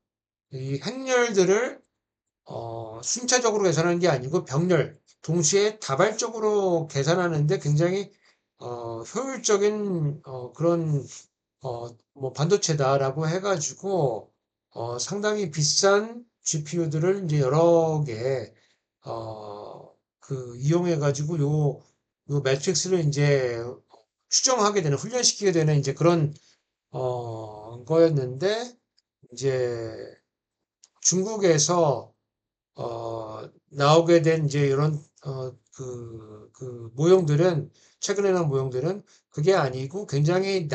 이 행렬들을 순차적으로 계산하는 게 아니고 병렬 동시에 다발적으로 계산하는데 굉장히 효율적인 그런 뭐 반도체다라고 해가지고 상당히 비싼 GPU들을 이제 여러 개 이용해가지고 요 매트릭스를 이제 추정하게 되는 훈련시키게 되는 이제 그런 거였는데 이제 중국에서 나오게 된 이제 이런 그 모형들은 최근에 나온 모형들은 그게 아니고 굉장히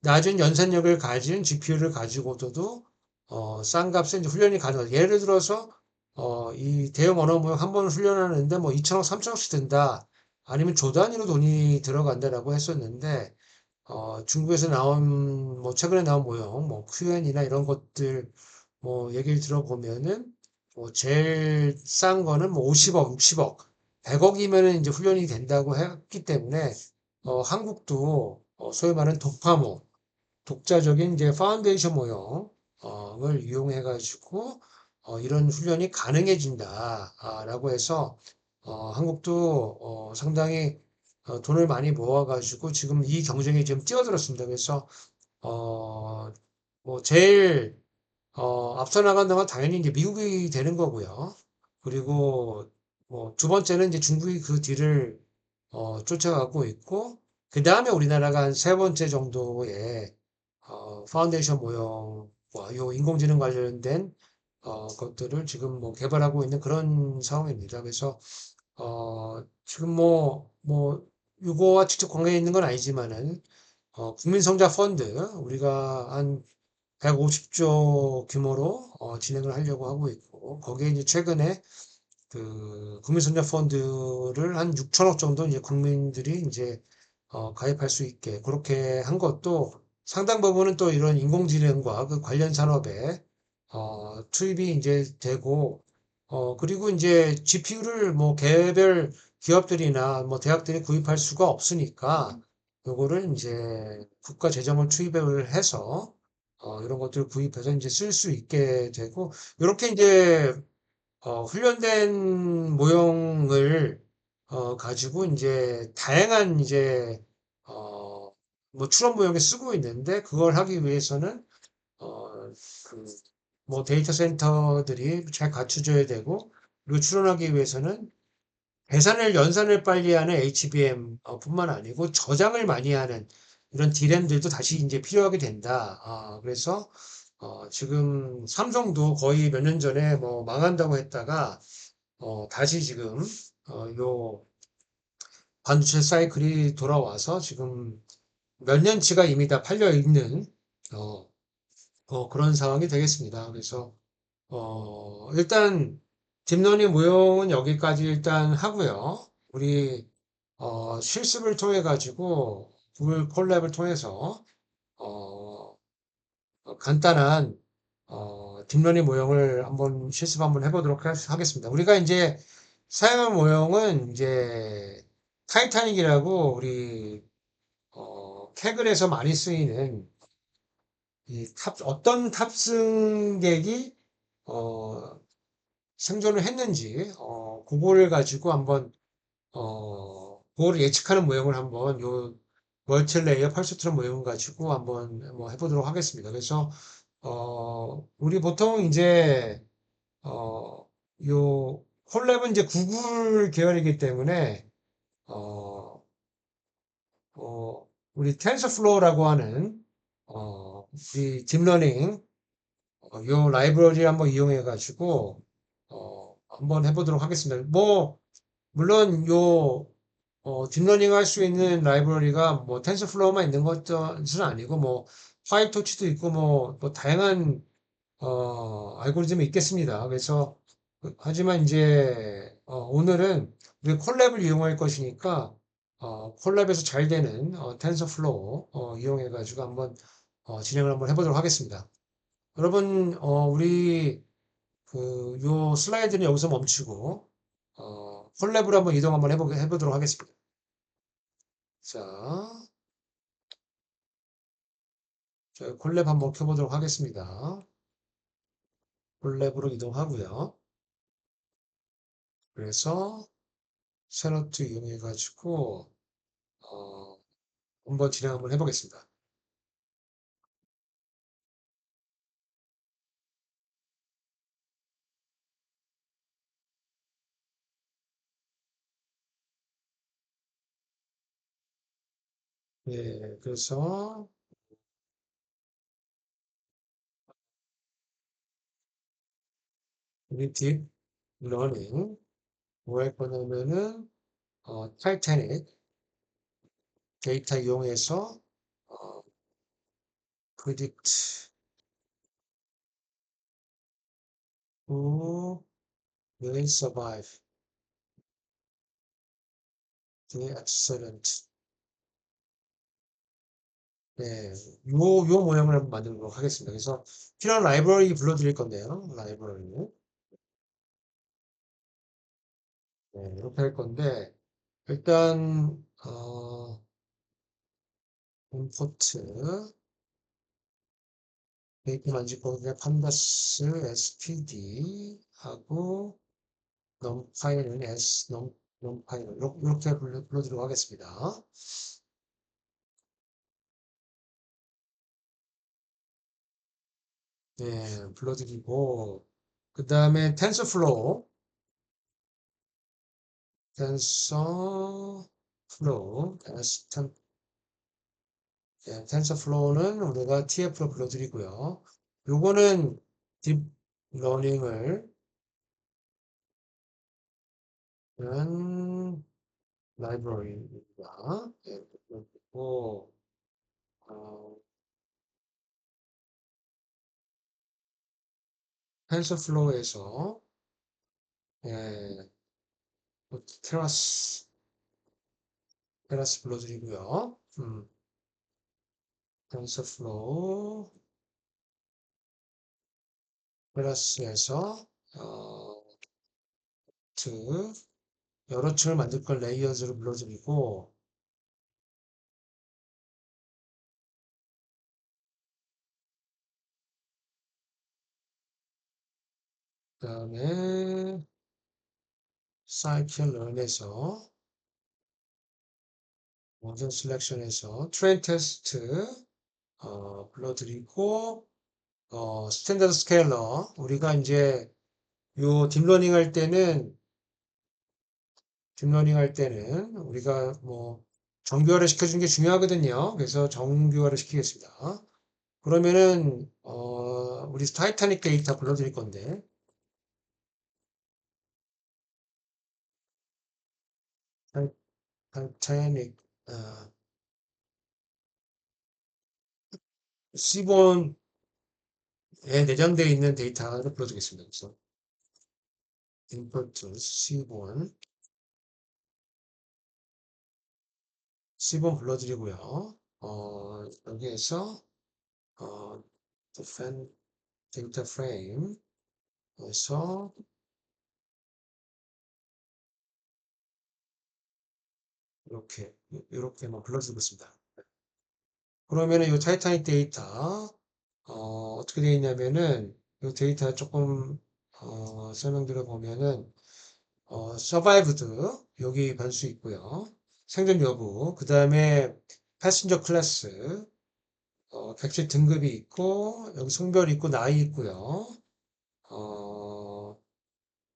낮은 연산력을 가진 GPU를 가지고도 싼 값에 이제 훈련이 가능하다. 예를 들어서 이 대형 언어 모형 한 번 훈련하는데 뭐 2천억, 3천억씩 든다. 아니면 조 단위로 돈이 들어간다라고 했었는데 중국에서 나온 뭐 최근에 나온 모형 뭐 QN이나 이런 것들 뭐 얘기를 들어보면은 뭐 제일 싼 거는 뭐 50억, 60억, 100억이면은 이제 훈련이 된다고 했기 때문에 한국도 소위 말하는 독파모 독자적인 이제 파운데이션 모형을 이용해 가지고 이런 훈련이 가능해진다라고 해서 한국도 상당히 돈을 많이 모아 가지고 지금 이 경쟁에 지금 뛰어들었습니다. 그래서 뭐 제일 앞서 나간다는 건 당연히 이제 미국이 되는 거고요. 그리고 뭐 두 번째는 이제 중국이 그 뒤를 쫓아가고 있고 그 다음에 우리나라가 한 세 번째 정도에 파운데이션 모형과 요 인공지능 관련된 것들을 지금 뭐 개발하고 있는 그런 상황입니다. 그래서 지금 요거와 직접 관계 있는 건 아니지만은 국민성장 펀드 우리가 한 150조 규모로 진행을 하려고 하고 있고 거기에 이제 최근에 그 국민성장 펀드를 한 6천억 정도 이제 국민들이 이제 가입할 수 있게 그렇게 한 것도 상당 부분은 또 이런 인공지능과 그 관련 산업에 투입이 이제 되고 그리고 이제 GPU를 뭐 개별 기업들이나 뭐 대학들이 구입할 수가 없으니까 요거를 이제 국가 재정을 투입을 해서 이런 것들을 구입해서 이제 쓸 수 있게 되고 이렇게 이제 훈련된 모형을 가지고 이제 다양한 이제 뭐 추론 모형에 쓰고 있는데 그걸 하기 위해서는 그 뭐 데이터 센터들이 잘 갖춰져야 되고 그리고 추론하기 위해서는 계산을 연산을 빨리 하는 HBM 뿐만 아니고 저장을 많이 하는 이런 D램들도 다시 이제 필요하게 된다. 그래서 지금 삼성도 거의 몇 년 전에 뭐 망한다고 했다가 다시 지금 요 반도체 사이클이 돌아와서 지금 몇 년치가 이미 다 팔려 있는 어, 그런 상황이 되겠습니다. 그래서 일단 딥러닝 모형은 여기까지 일단 하고요. 우리 실습을 통해 가지고 구글 콜랩을 통해서 어, 간단한 딥러닝 모형을 한번 실습 한번 해보도록 하겠습니다. 우리가 이제 사용한 모형은 이제 타이타닉이라고 우리 캐글에서 많이 쓰이는 어떤 탑승객이 어, 생존을 했는지 그거를 가지고 한번 그거를 예측하는 모형을 한번 요 멀티레이어 펄스트론 모형을 가지고 한번 뭐 해보도록 하겠습니다. 그래서 우리 보통 이제 요 콜랩은 이제 구글 계열이기 때문에 어, 우리 텐서플로우라고 하는 우리 딥러닝 요 라이브러리 한번 이용해 가지고 한번 해보도록 하겠습니다. 뭐 물론 요 딥러닝 할 수 있는 라이브러리가 뭐 텐서플로우만 있는 것은 아니고 뭐 파이토치도 있고 뭐 다양한 알고리즘이 있겠습니다. 그래서 하지만 이제 오늘은 우리 콜랩을 이용할 것이니까 콜랩에서 잘 되는 텐서플로우 이용해 가지고 한번 진행을 한번 해보도록 하겠습니다. 여러분 우리 그 요 슬라이드는 여기서 멈추고 콜랩으로 한번 이동 한번 해보도록 하겠습니다. 자, 저희 콜랩 한번 켜보도록 하겠습니다. 콜랩으로 이동하고요. 그래서 샤노트 이용해 가지고 한번 진행 한번 해보겠습니다. 예, 그래서 우리 딥 러닝 뭐 할 거냐면은 타이타닉 데이터 이용해서 어, predict who will survive the accident. 네, 요 모형을 한번 만들도록 하겠습니다. 그래서 필요한 라이브러리 불러드릴 건데요. 라이브러리. 네, 이렇게 할 건데 일단 임포트 데이터 만지고기에 판다스 std 하고 넘파이는 넘파이는 이렇게 불러드리도록 하겠습니다. 네, 불러드리고 그 다음에 텐서플로우 예, TensorFlow는 우리가 TF로 불러드리고요. 요거는 딥러닝을 한 라이브러리입니다. 예, 그리고 어, TensorFlow에서 예, 테라스 불러드리고요. TensorFlow 테라스에서 트 여러 층을 만들 걸 레이어즈로 불러드리고 그다음에 scikit-learn에서 모든 셀렉션에서 트레인 테스트 불러드리고 스탠다드 스케일러 우리가 이제 요 딥러닝 할 때는 우리가 뭐 정교화를 시켜주는 게 중요하거든요. 그래서 정교화를 시키겠습니다. 그러면은 우리 타이타닉 데이터 불러드릴 건데 타이타닉 C본에 내장되어 있는 데이터를 불러드리겠습니다. 그래서 import C본 불러드리고요. 여기에서 define 데이터 프레임에서 이렇게만 불러주고 있습니다. 그러면은 이 타이타닉 데이터 어떻게 되어 있냐면은 이 데이터 조금 설명드려 보면은 survived 여기 변수 있고요. 생존 여부 그 다음에 패신저 클래스 객실 등급이 있고 여기 성별 있고 나이 있고요. 어,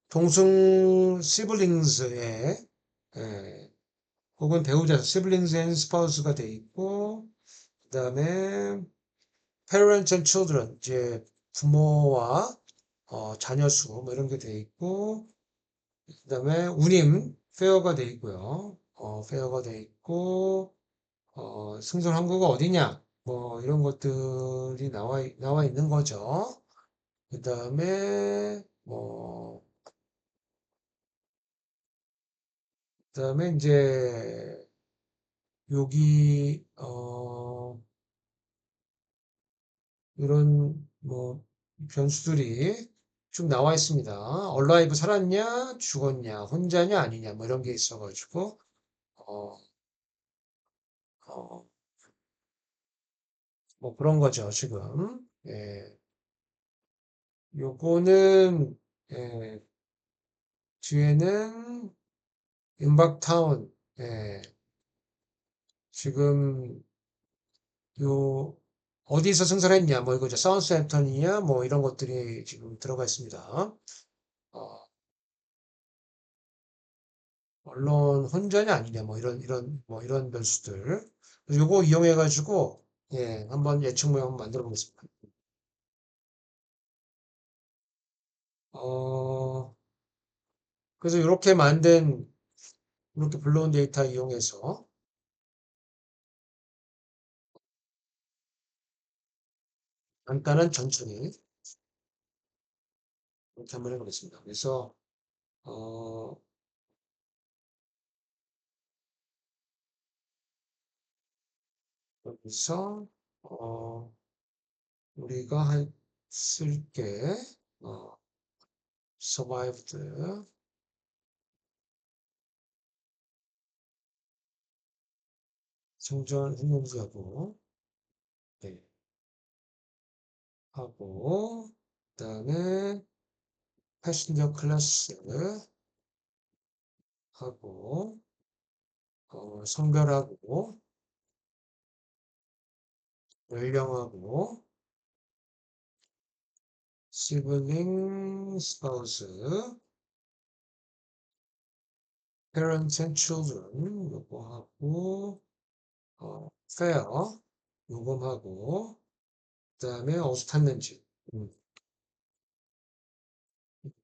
동승 시블링스의 혹은 배우자 siblings and spouse가 돼 있고 그다음에 parents and children 이제 부모와 자녀 수 뭐 이런 게 돼 있고 그다음에 운임 fair가 돼 있고요. fair가 돼 있고 승선 항구가 어디냐 뭐 이런 것들이 나와 있는 거죠. 그다음에 그다음에 이제 여기 이런 뭐 변수들이 쭉 나와 있습니다. 얼라이브 살았냐, 죽었냐, 혼자냐, 아니냐, 뭐 이런 게 있어가지고 어, 어, 뭐 그런 거죠, 지금. 예, 요거는 예, 뒤에는 임박타운, 예, 지금 요 어디서 승선했냐, 뭐 이거죠, 사우스햄턴이냐, 뭐 이런 것들이 지금 들어가 있습니다. 어, 언론 혼전이 아니냐 뭐 이런 변수들 요거 이용해 가지고 예 한번 예측 모형 한번 만들어 보겠습니다. 어 그래서 이렇게 불러온 데이터 이용해서 간단한 전처리 이렇게 한번 해보겠습니다. 그래서 어 여기서 어 우리가 쓸게 어 survived 생존 했는지하고 네, 하고 그다음에 패신저 클래스 하고 성별하고 연령하고 sibling, spouse, parents and children 요거 하고 fair 요금하고 그다음에 어디서 탔는지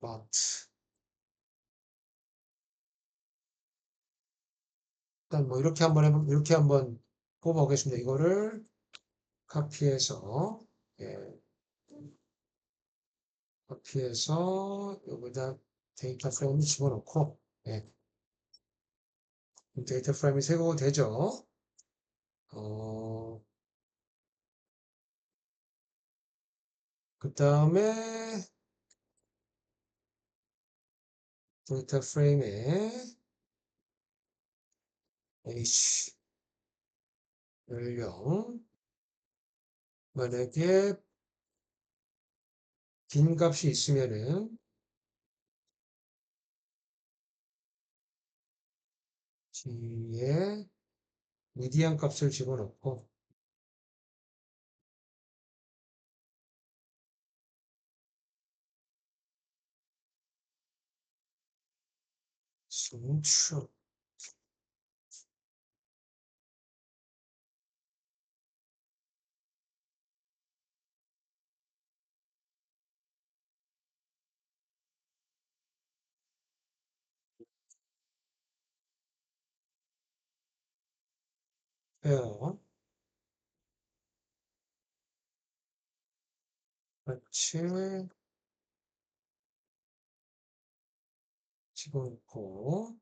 마트. 일단 뭐 이렇게 한번 뽑아보겠습니다. 이거를 카피해서 예, 카피해서 여기다 데이터 프레임을 집어넣고 예, 데이터 프레임이 새고 되죠. 그 다음에 데이터 프레임에 H 연령 만약에 빈 값이 있으면은 G에 미디안 값을 집어넣고 승추 페어 같이 집어넣고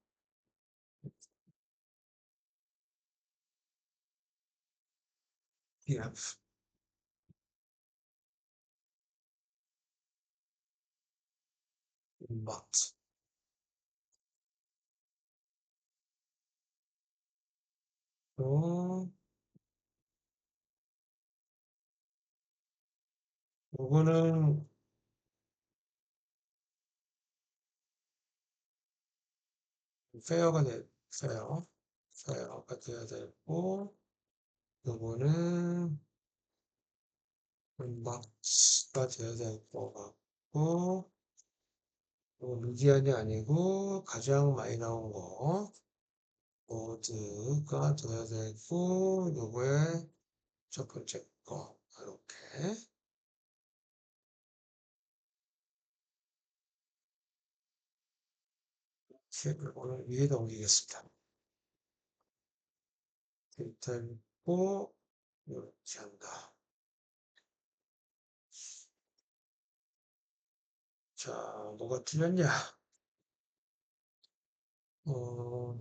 BF 마트 또 요거는 페어가 돼야 되고 요거는 막스가 돼야 될 것 같고 요 미디안이 아니고 가장 많이 나온 거 모드가 돼야 되고 요거의 첫 번째 거 이렇게 오늘 위에다 올리겠습니다. 데이터 읽고 이렇게 한다. 자, 뭐가 틀렸냐? 어,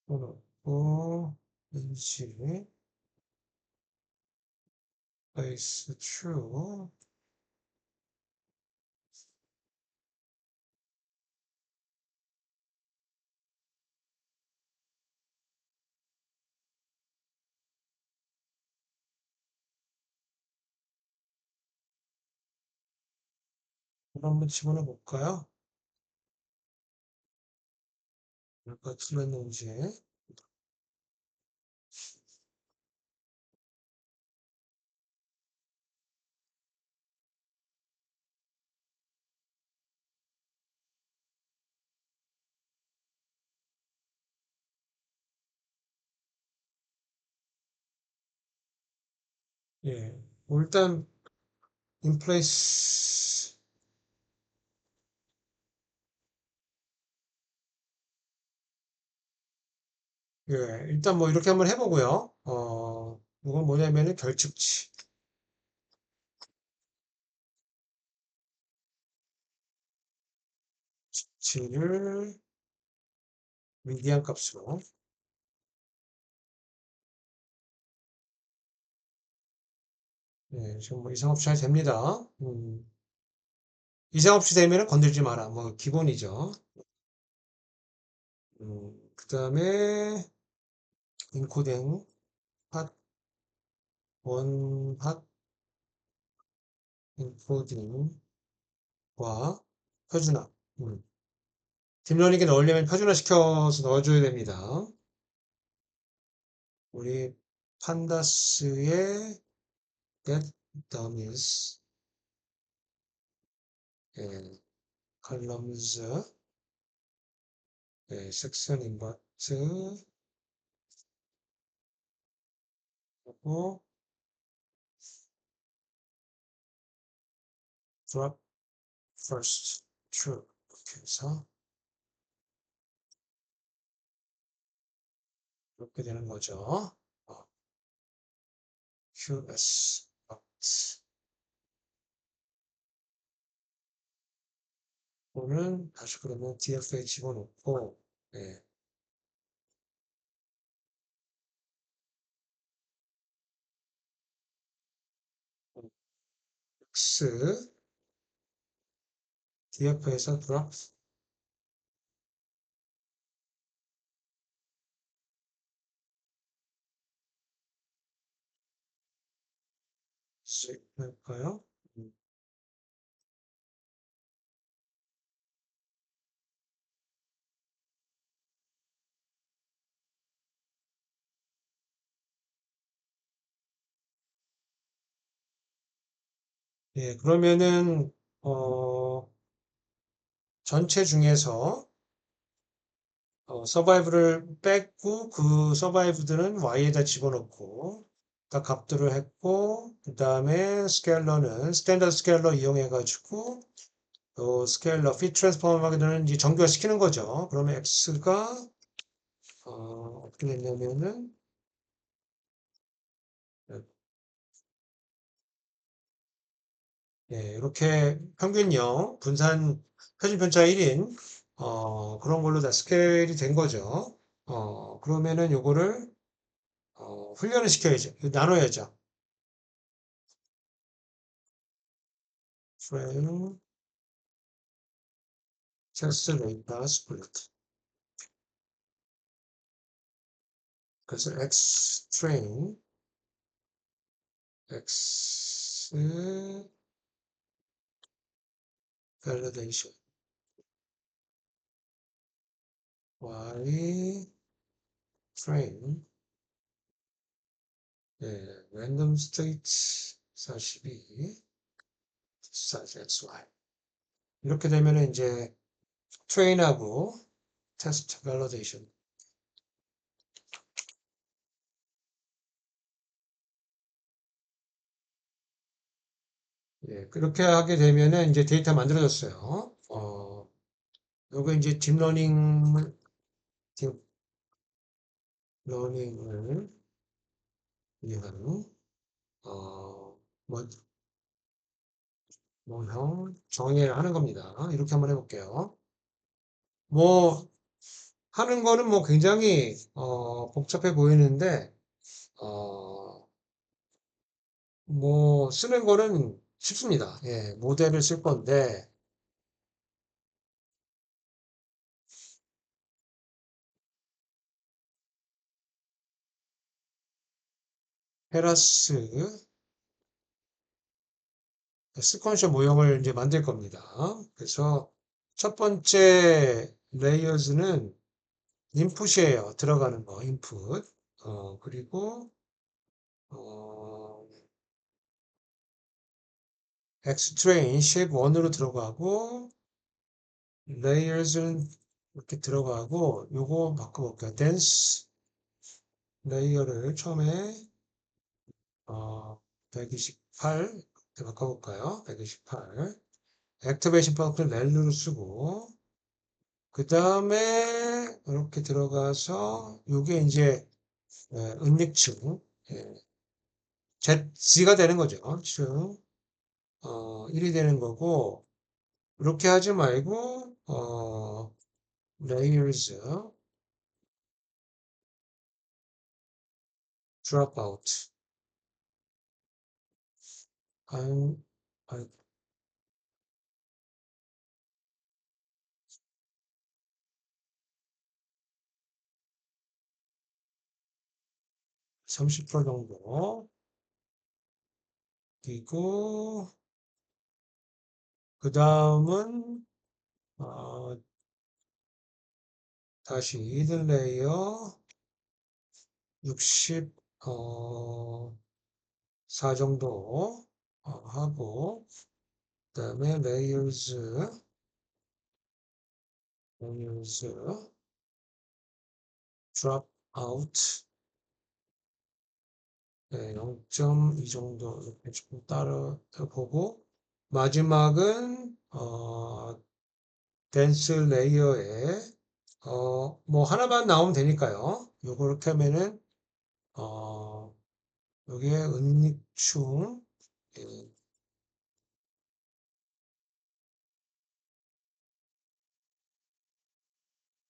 넣고 인식 place true 한번 집어넣어 볼까요? 뭐가 틀렸는지. 예. 뭐 일단 in place 예, 일단 뭐 이렇게 한번 해보고요. 이건 뭐냐면은 결측치. 치를 미디안 값으로. 예, 지금 뭐 이상 없이 잘 됩니다. 이상 없이 되면은 건들지 마라. 뭐 기본이죠. 그 다음에 인코딩 팟, 원팟 인코딩과 표준화. 딥러닝에 넣으려면 표준화 시켜서 넣어줘야 됩니다. 우리 판다스의 get dummies, 예, columns, 예, 섹션 인버트, 하고 drop first true 이렇게 해서 이렇게 되는 거죠. QS 또는 다시 그러면 DF에 집어넣고 예, X DF에서 drop 할까요? 예, 그러면은 전체 중에서 서바이브를 뺐고 그 서바이브들은 y에다 집어넣고 다 값들을 했고 그 다음에 스케일러는 스탠더드 스케일러 이용해 가지고 스케일러 fit 트랜스폼 하게 되는 이제 정교화시키는 거죠. 그러면 x가 어떻게 됐냐면은 예, 이렇게 평균형 분산 표준 편차 1인 그런 걸로 다 스케일이 된 거죠. 그러면은 요거를 훈련을 시켜야죠. 나눠야죠. frame test data split. 그래서 x train x validation y train 예, random state 42 size xy 이렇게 되면은 이제 train하고 test validation 예, 그렇게 하게 되면은 이제 데이터 만들어졌어요. 요거 이제 딥러닝을 이용하는 뭐, 형 정의를 하는 겁니다. 이렇게 한번 해볼게요. 뭐 하는 거는 뭐 굉장히 복잡해 보이는데 어, 뭐 쓰는 거는 쉽습니다. 예, 모델을 쓸 건데 헤라스 스퀀셜 모형을 이제 만들 겁니다. 그래서 첫 번째 레이어즈는 인풋이에요. 들어가는 거, 인풋. 그리고, 어, 엑스트레인 쉐입 1으로 들어가고, 레이어즈는 이렇게 들어가고, 요거 바꿔볼게요. 댄스 레이어를 처음에, 128, 이렇게 바꿔볼까요? 128. 액티베이션 펑크는 렐루를 쓰고, 그 다음에 이렇게 들어가서 요게 이제 은닉층 Z가 되는 거죠. 층 1이 되는 거고 이렇게 하지 말고 layers drop out 한, 한 30% 정도 그리고 그 다음은 다시 hidden layer 64 정도 하고 그 다음에 layers drop out 네, 0.2 정도 이렇게 조금 따라 보고 마지막은 댄스 레이어에 뭐 하나만 나오면 되니까요. 요거 이렇게 하면은 어, 여기에 은닉충 예,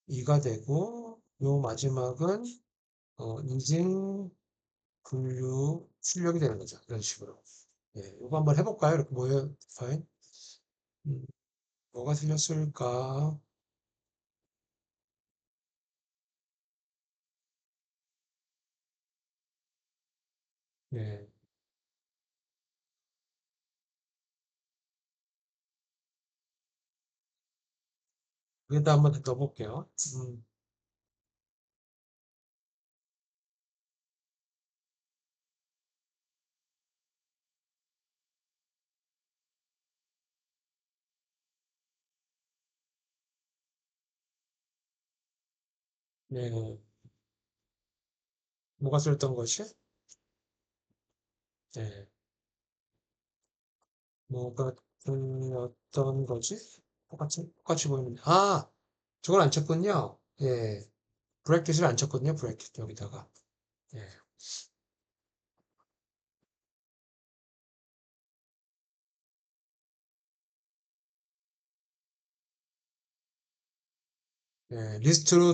2가 되고 요 마지막은 인증 분류 출력이 되는 거죠. 이런 식으로. 예, 요거 한번 해볼까요? 이렇게 모여 파일. 음, 뭐가 틀렸을까? 네, 여기다 한번 넣어볼게요. 네, 뭐가 쓸던 것이? 네, 뭐가 틀렸던 거지? 똑같이 보이는데. 아, 저걸 안 쳤군요. 예, 브래킷을 안 쳤거든요. 브래킷 여기다가. 예, 예, 리스트로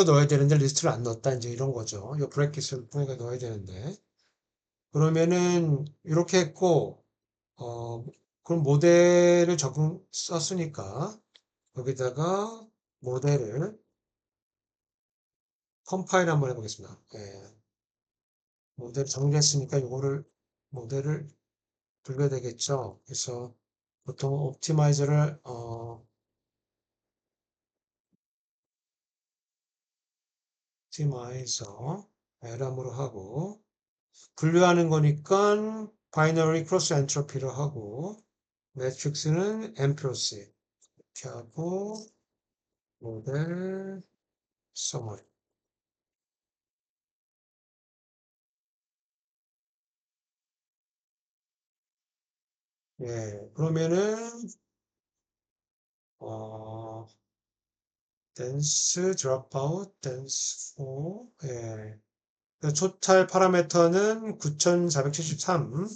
넣어야 되는데 리스트를 안 넣었다. 이제 이런 거죠. 이 브래킷을 통해서 넣어야 되는데. 그러면은 이렇게 했고, 어, 그럼 모델을 썼으니까 여기다가 모델을 컴파일 한번 해보겠습니다. 예, 모델 정리했으니까 이거를 모델을 돌려야 되겠죠. 그래서 보통 옵티마이저를 옵티마이저 LM으로 하고 분류하는 거니까 바이너리 크로스 엔트로피로 하고 매트릭스는 엠프로시 이렇게 하고 모델 서머리. 예, 그러면은 어 댄스 드롭아웃 댄스 4 예. 토탈 파라미터는 9473.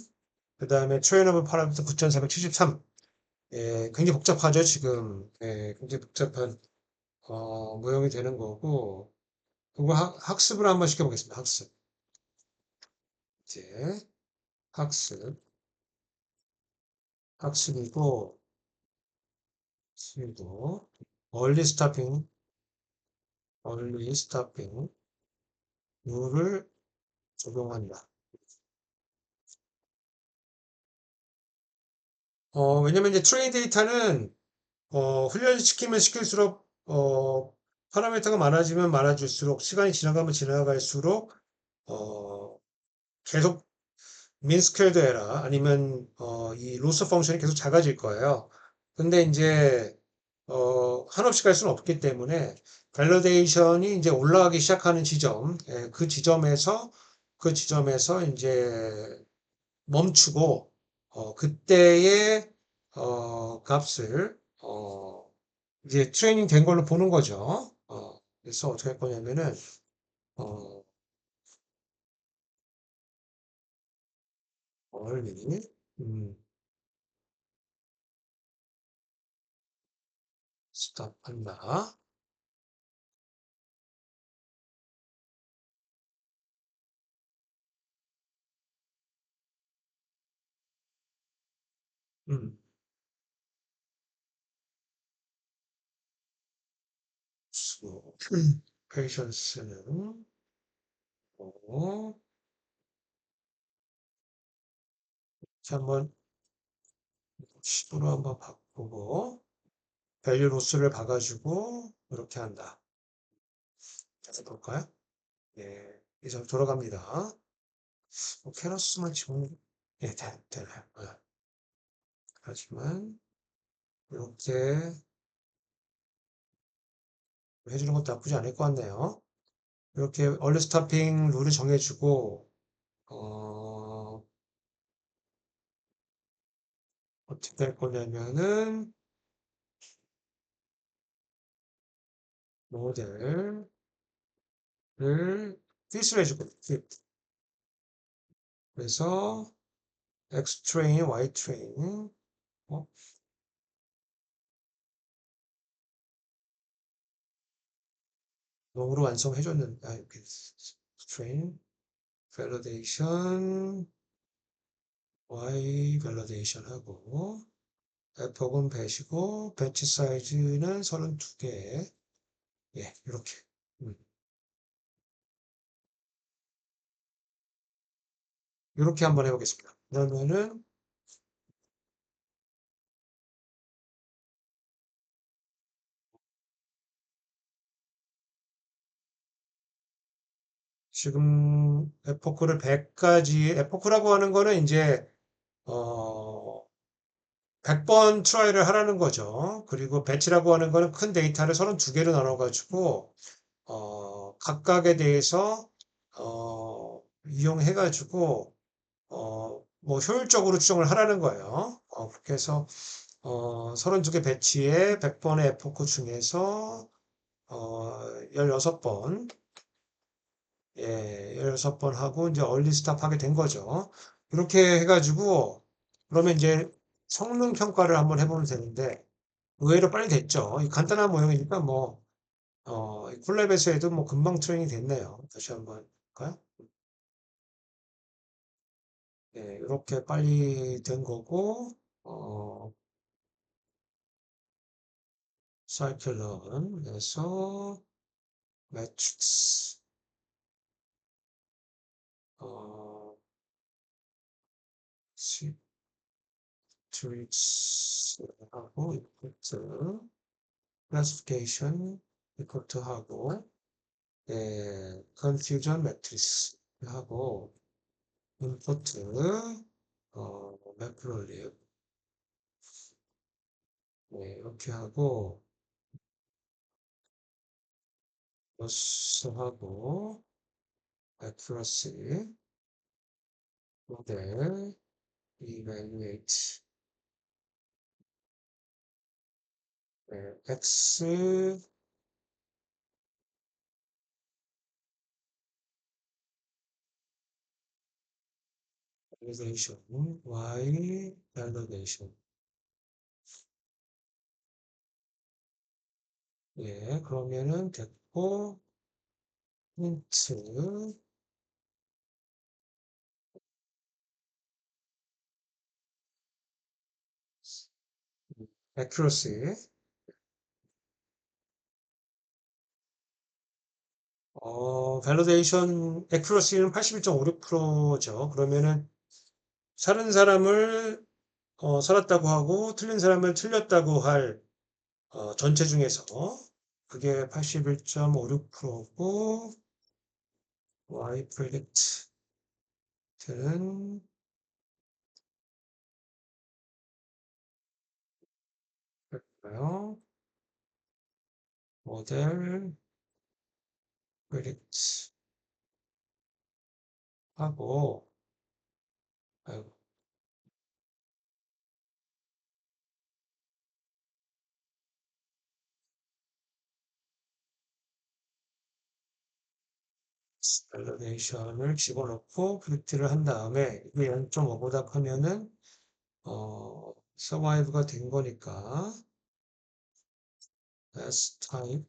그다음에 트레이너블 파라미터 9473. 예, 굉장히 복잡하죠, 지금. 예, 굉장히 복잡한 모형이 되는 거고 그거 학습을 한번 시켜보겠습니다. 학습. 이제 학습. 학습이고 그리고 얼리 스타핑, 얼리 스타핑 룰을 적용한다. 왜냐면 이제 트레인 데이터는 훈련시키면 시킬수록 파라미터가 많아지면 많아질수록 시간이 지나가면 지나갈수록 어, 계속 민스퀘어드 에라 아니면 이 로스 펑션이 계속 작아질 거예요. 근데 이제 한없이 갈 수는 없기 때문에 밸리데이션이 이제 올라가기 시작하는 지점, 예, 그 지점에서 이제 멈추고 그때의 값을 이제 트레이닝 된 걸로 보는 거죠. 그래서 어떻게 할 거냐면은 어, 얼리 스탑한다. 음, 페이션스는 어, 자, 한번 10으로 한번 바꾸고 밸류 로스를 봐가지고 이렇게 한다. 자, 볼까요? 예, 이제 돌아갑니다. 캐러스만 지금 예, 되나요? 하지만 이렇게 해주는 것도 나쁘지 않을 것 같네요. 이렇게 얼리 스타핑 룰을 정해주고 어, 어떻게 될 거냐면은, 모델을 fit을 해주고, fit. 그래서, x train, y train, 어, 영어로 완성해줬는데, 아, 이렇게, train, validation, y validation 하고, 에폭은 배시고, 배치 사이즈는 32개. 예, 이렇게. 이렇게 한번 해보겠습니다. 그러면은, 지금 에포크를 100까지, 에포크라고 하는 거는 이제, 어, 100번 트라이를 하라는 거죠. 그리고 배치라고 하는 거는 큰 데이터를 32개로 나눠가지고, 각각에 대해서, 이용해가지고, 뭐 효율적으로 추정을 하라는 거예요. 그래서, 32개 배치에 100번의 에포크 중에서, 16번, 예, 16번 하고 이제 얼리 스탑 하게 된 거죠. 이렇게 해가지고 그러면 이제 성능 평가를 한번 해보면 되는데 의외로 빨리 됐죠. 이 간단한 모형이니까 뭐 콜랩에서 해도 뭐 금방 트레이닝 됐네요. 다시 한번 볼까요? 예, 이렇게 빨리 된 거고 어, 사이클론에서 매트릭스 어, 시트릭스하고 이펙트 classification 이렇게 하고 confusion matrix 하고 input matplotlib 이렇게 하고 loss하고 accuracy model evaluate x validation y validation 그러면은 됐고 int accuracy validation accuracy는 81.56%죠. 그러면은 사는 사람을 살았다고 하고 틀린 사람을 틀렸다고 할 전체 중에서 그게 81.56%고 y predict는 뭘까요? 모델 predict 하고 아이고, validation을 집어넣고 predict를 한 다음에 이게 0.5보다 크면은 survive가 된 거니까 s type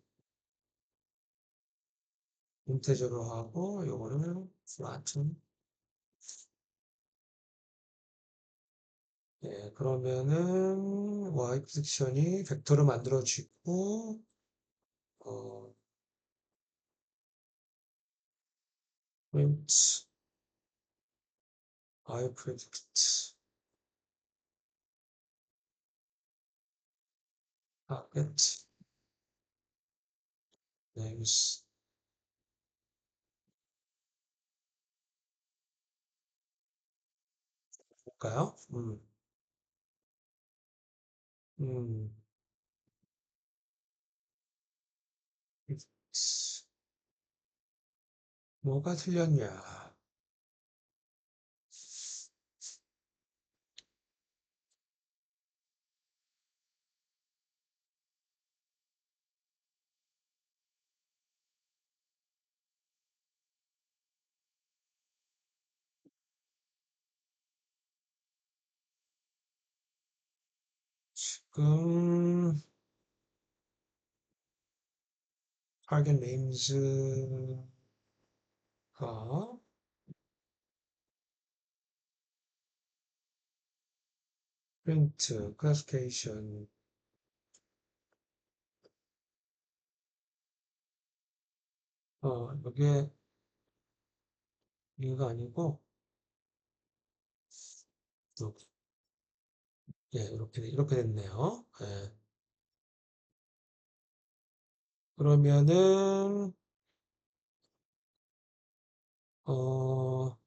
인테저로 하고 요거는 flatten 그러면은 y 프딕션이 벡터로 만들어지고 어, print I predict target names 볼까요? 음, 뭐가 틀렸냐? 지금 target names가 print, classification, 이게 이유가 아니고, 또, 예, 이렇게 됐네요. 예. 그러면은, 어,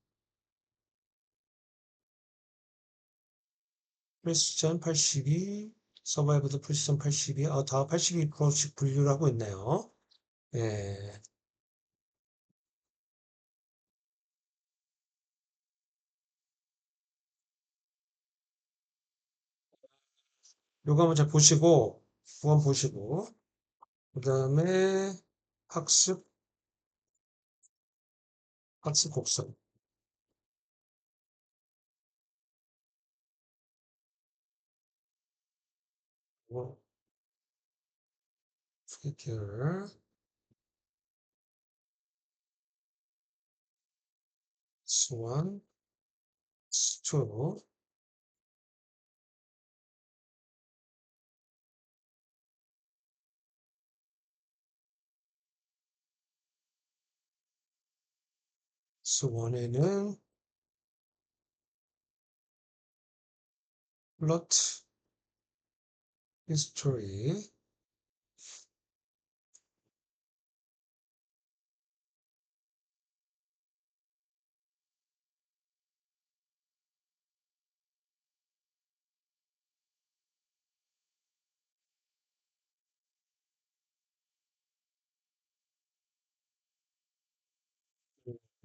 프리시전 82, 서바이브드 프리시전 82, 다 82%씩 분류를 하고 있네요. 예. 요거 먼저 보시고, 구원 보시고, 그 다음에 학습, 학습 곡선. 뭐, figure, swan, two, swan에는 plot, history,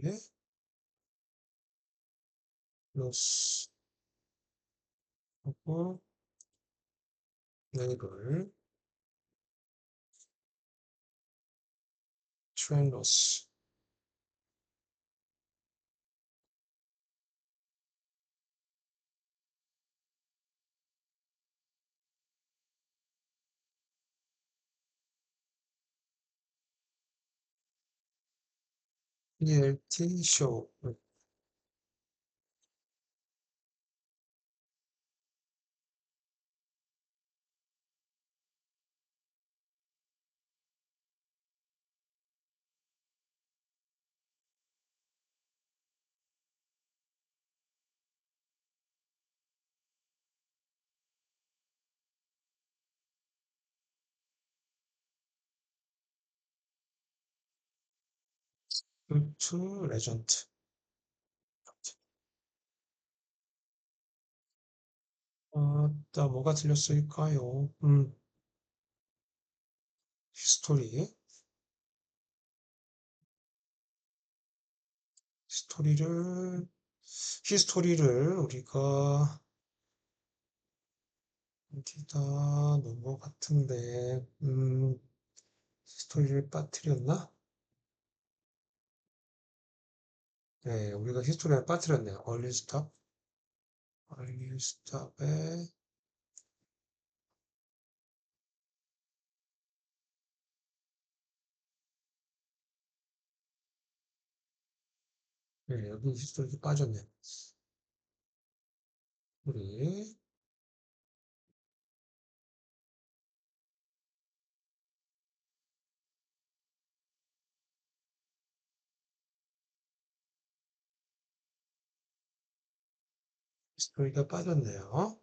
예, loss, 하고, label, train loss, ELT, show, to legend. 또 뭐가 들렸을까요? 히스토리, 스토리를, 히스토리를 우리가 어디다 놓은 것 같은데, 히스토리를 빠뜨렸나? 네, 우리가 히스토리를 빠뜨렸네요. early stop, early stop에, 네, 여기 히스토리 빠졌네. 우리, 히스토리가 빠졌네요.